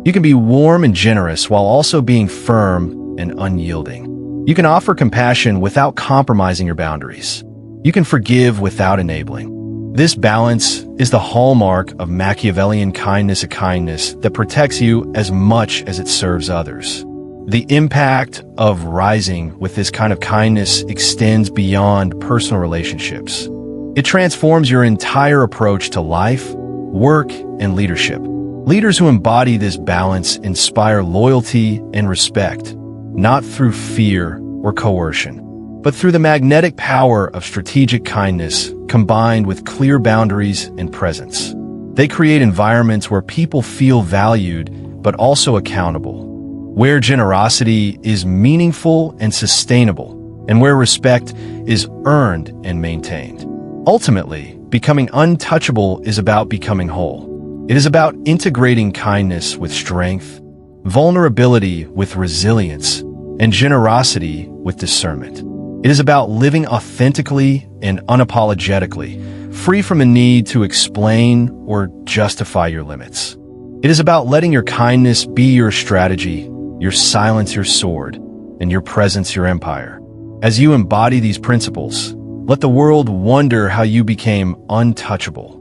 You can be warm and generous while also being firm and unyielding. You can offer compassion without compromising your boundaries. You can forgive without enabling. This balance is the hallmark of Machiavellian kindness, a kindness that protects you as much as it serves others. The impact of rising with this kind of kindness extends beyond personal relationships. It transforms your entire approach to life, work, and leadership. Leaders who embody this balance inspire loyalty and respect, not through fear or coercion, but through the magnetic power of strategic kindness combined with clear boundaries and presence. They create environments where people feel valued but also accountable, where generosity is meaningful and sustainable, and where respect is earned and maintained. Ultimately, becoming untouchable is about becoming whole. It is about integrating kindness with strength, vulnerability with resilience, and generosity with discernment. It is about living authentically and unapologetically, free from the need to explain or justify your limits. It is about letting your kindness be your strategy, your silence your sword, and your presence your empire. As you embody these principles, let the world wonder how you became untouchable.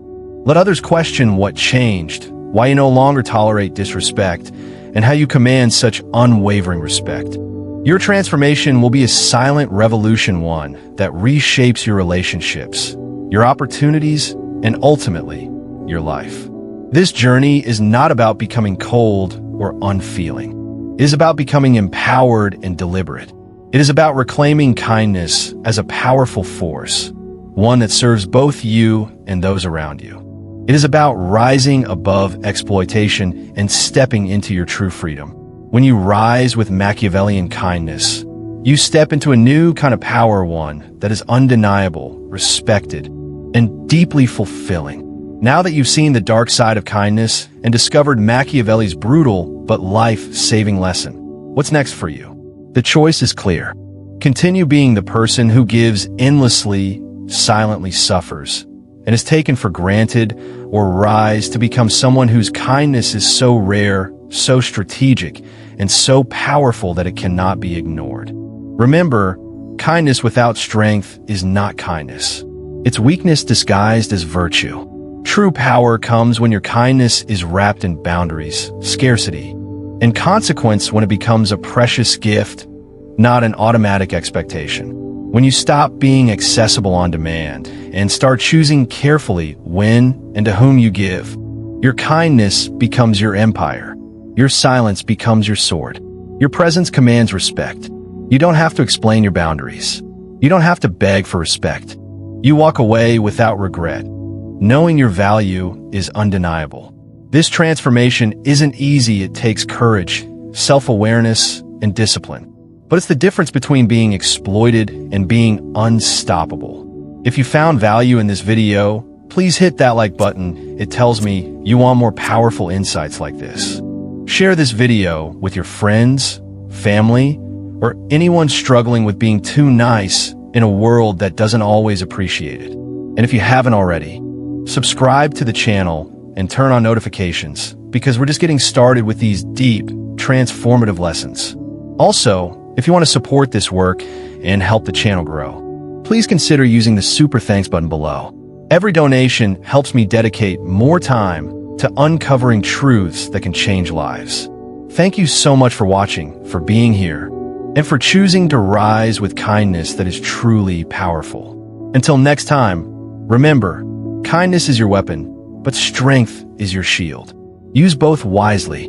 Let others question what changed, why you no longer tolerate disrespect, and how you command such unwavering respect. Your transformation will be a silent revolution, one that reshapes your relationships, your opportunities, and ultimately, your life. This journey is not about becoming cold or unfeeling. It is about becoming empowered and deliberate. It is about reclaiming kindness as a powerful force, one that serves both you and those around you. It is about rising above exploitation and stepping into your true freedom. When you rise with Machiavellian kindness, you step into a new kind of power, one that is undeniable, respected, and deeply fulfilling. Now that you've seen the dark side of kindness and discovered Machiavelli's brutal but life-saving lesson, what's next for you? The choice is clear. Continue being the person who gives endlessly, silently suffers, and is taken for granted, or rise to become someone whose kindness is so rare, so strategic, and so powerful that it cannot be ignored. Remember, kindness without strength is not kindness. It's weakness disguised as virtue. True power comes when your kindness is wrapped in boundaries, scarcity, and consequence, when it becomes a precious gift, not an automatic expectation. When you stop being accessible on demand and start choosing carefully when and to whom you give, your kindness becomes your empire. Your silence becomes your sword. Your presence commands respect. You don't have to explain your boundaries. You don't have to beg for respect. You walk away without regret, knowing your value is undeniable. This transformation isn't easy. It takes courage, self-awareness, and discipline. But it's the difference between being exploited and being unstoppable. If you found value in this video, please hit that like button. It tells me you want more powerful insights like this. Share this video with your friends, family, or anyone struggling with being too nice in a world that doesn't always appreciate it. And if you haven't already, subscribe to the channel and turn on notifications, because we're just getting started with these deep, transformative lessons. Also, if you want to support this work and help the channel grow, please consider using the Super Thanks button below. Every donation helps me dedicate more time to uncovering truths that can change lives. Thank you so much for watching, for being here, and for choosing to rise with kindness that is truly powerful. Until next time, remember, kindness is your weapon, but strength is your shield. Use both wisely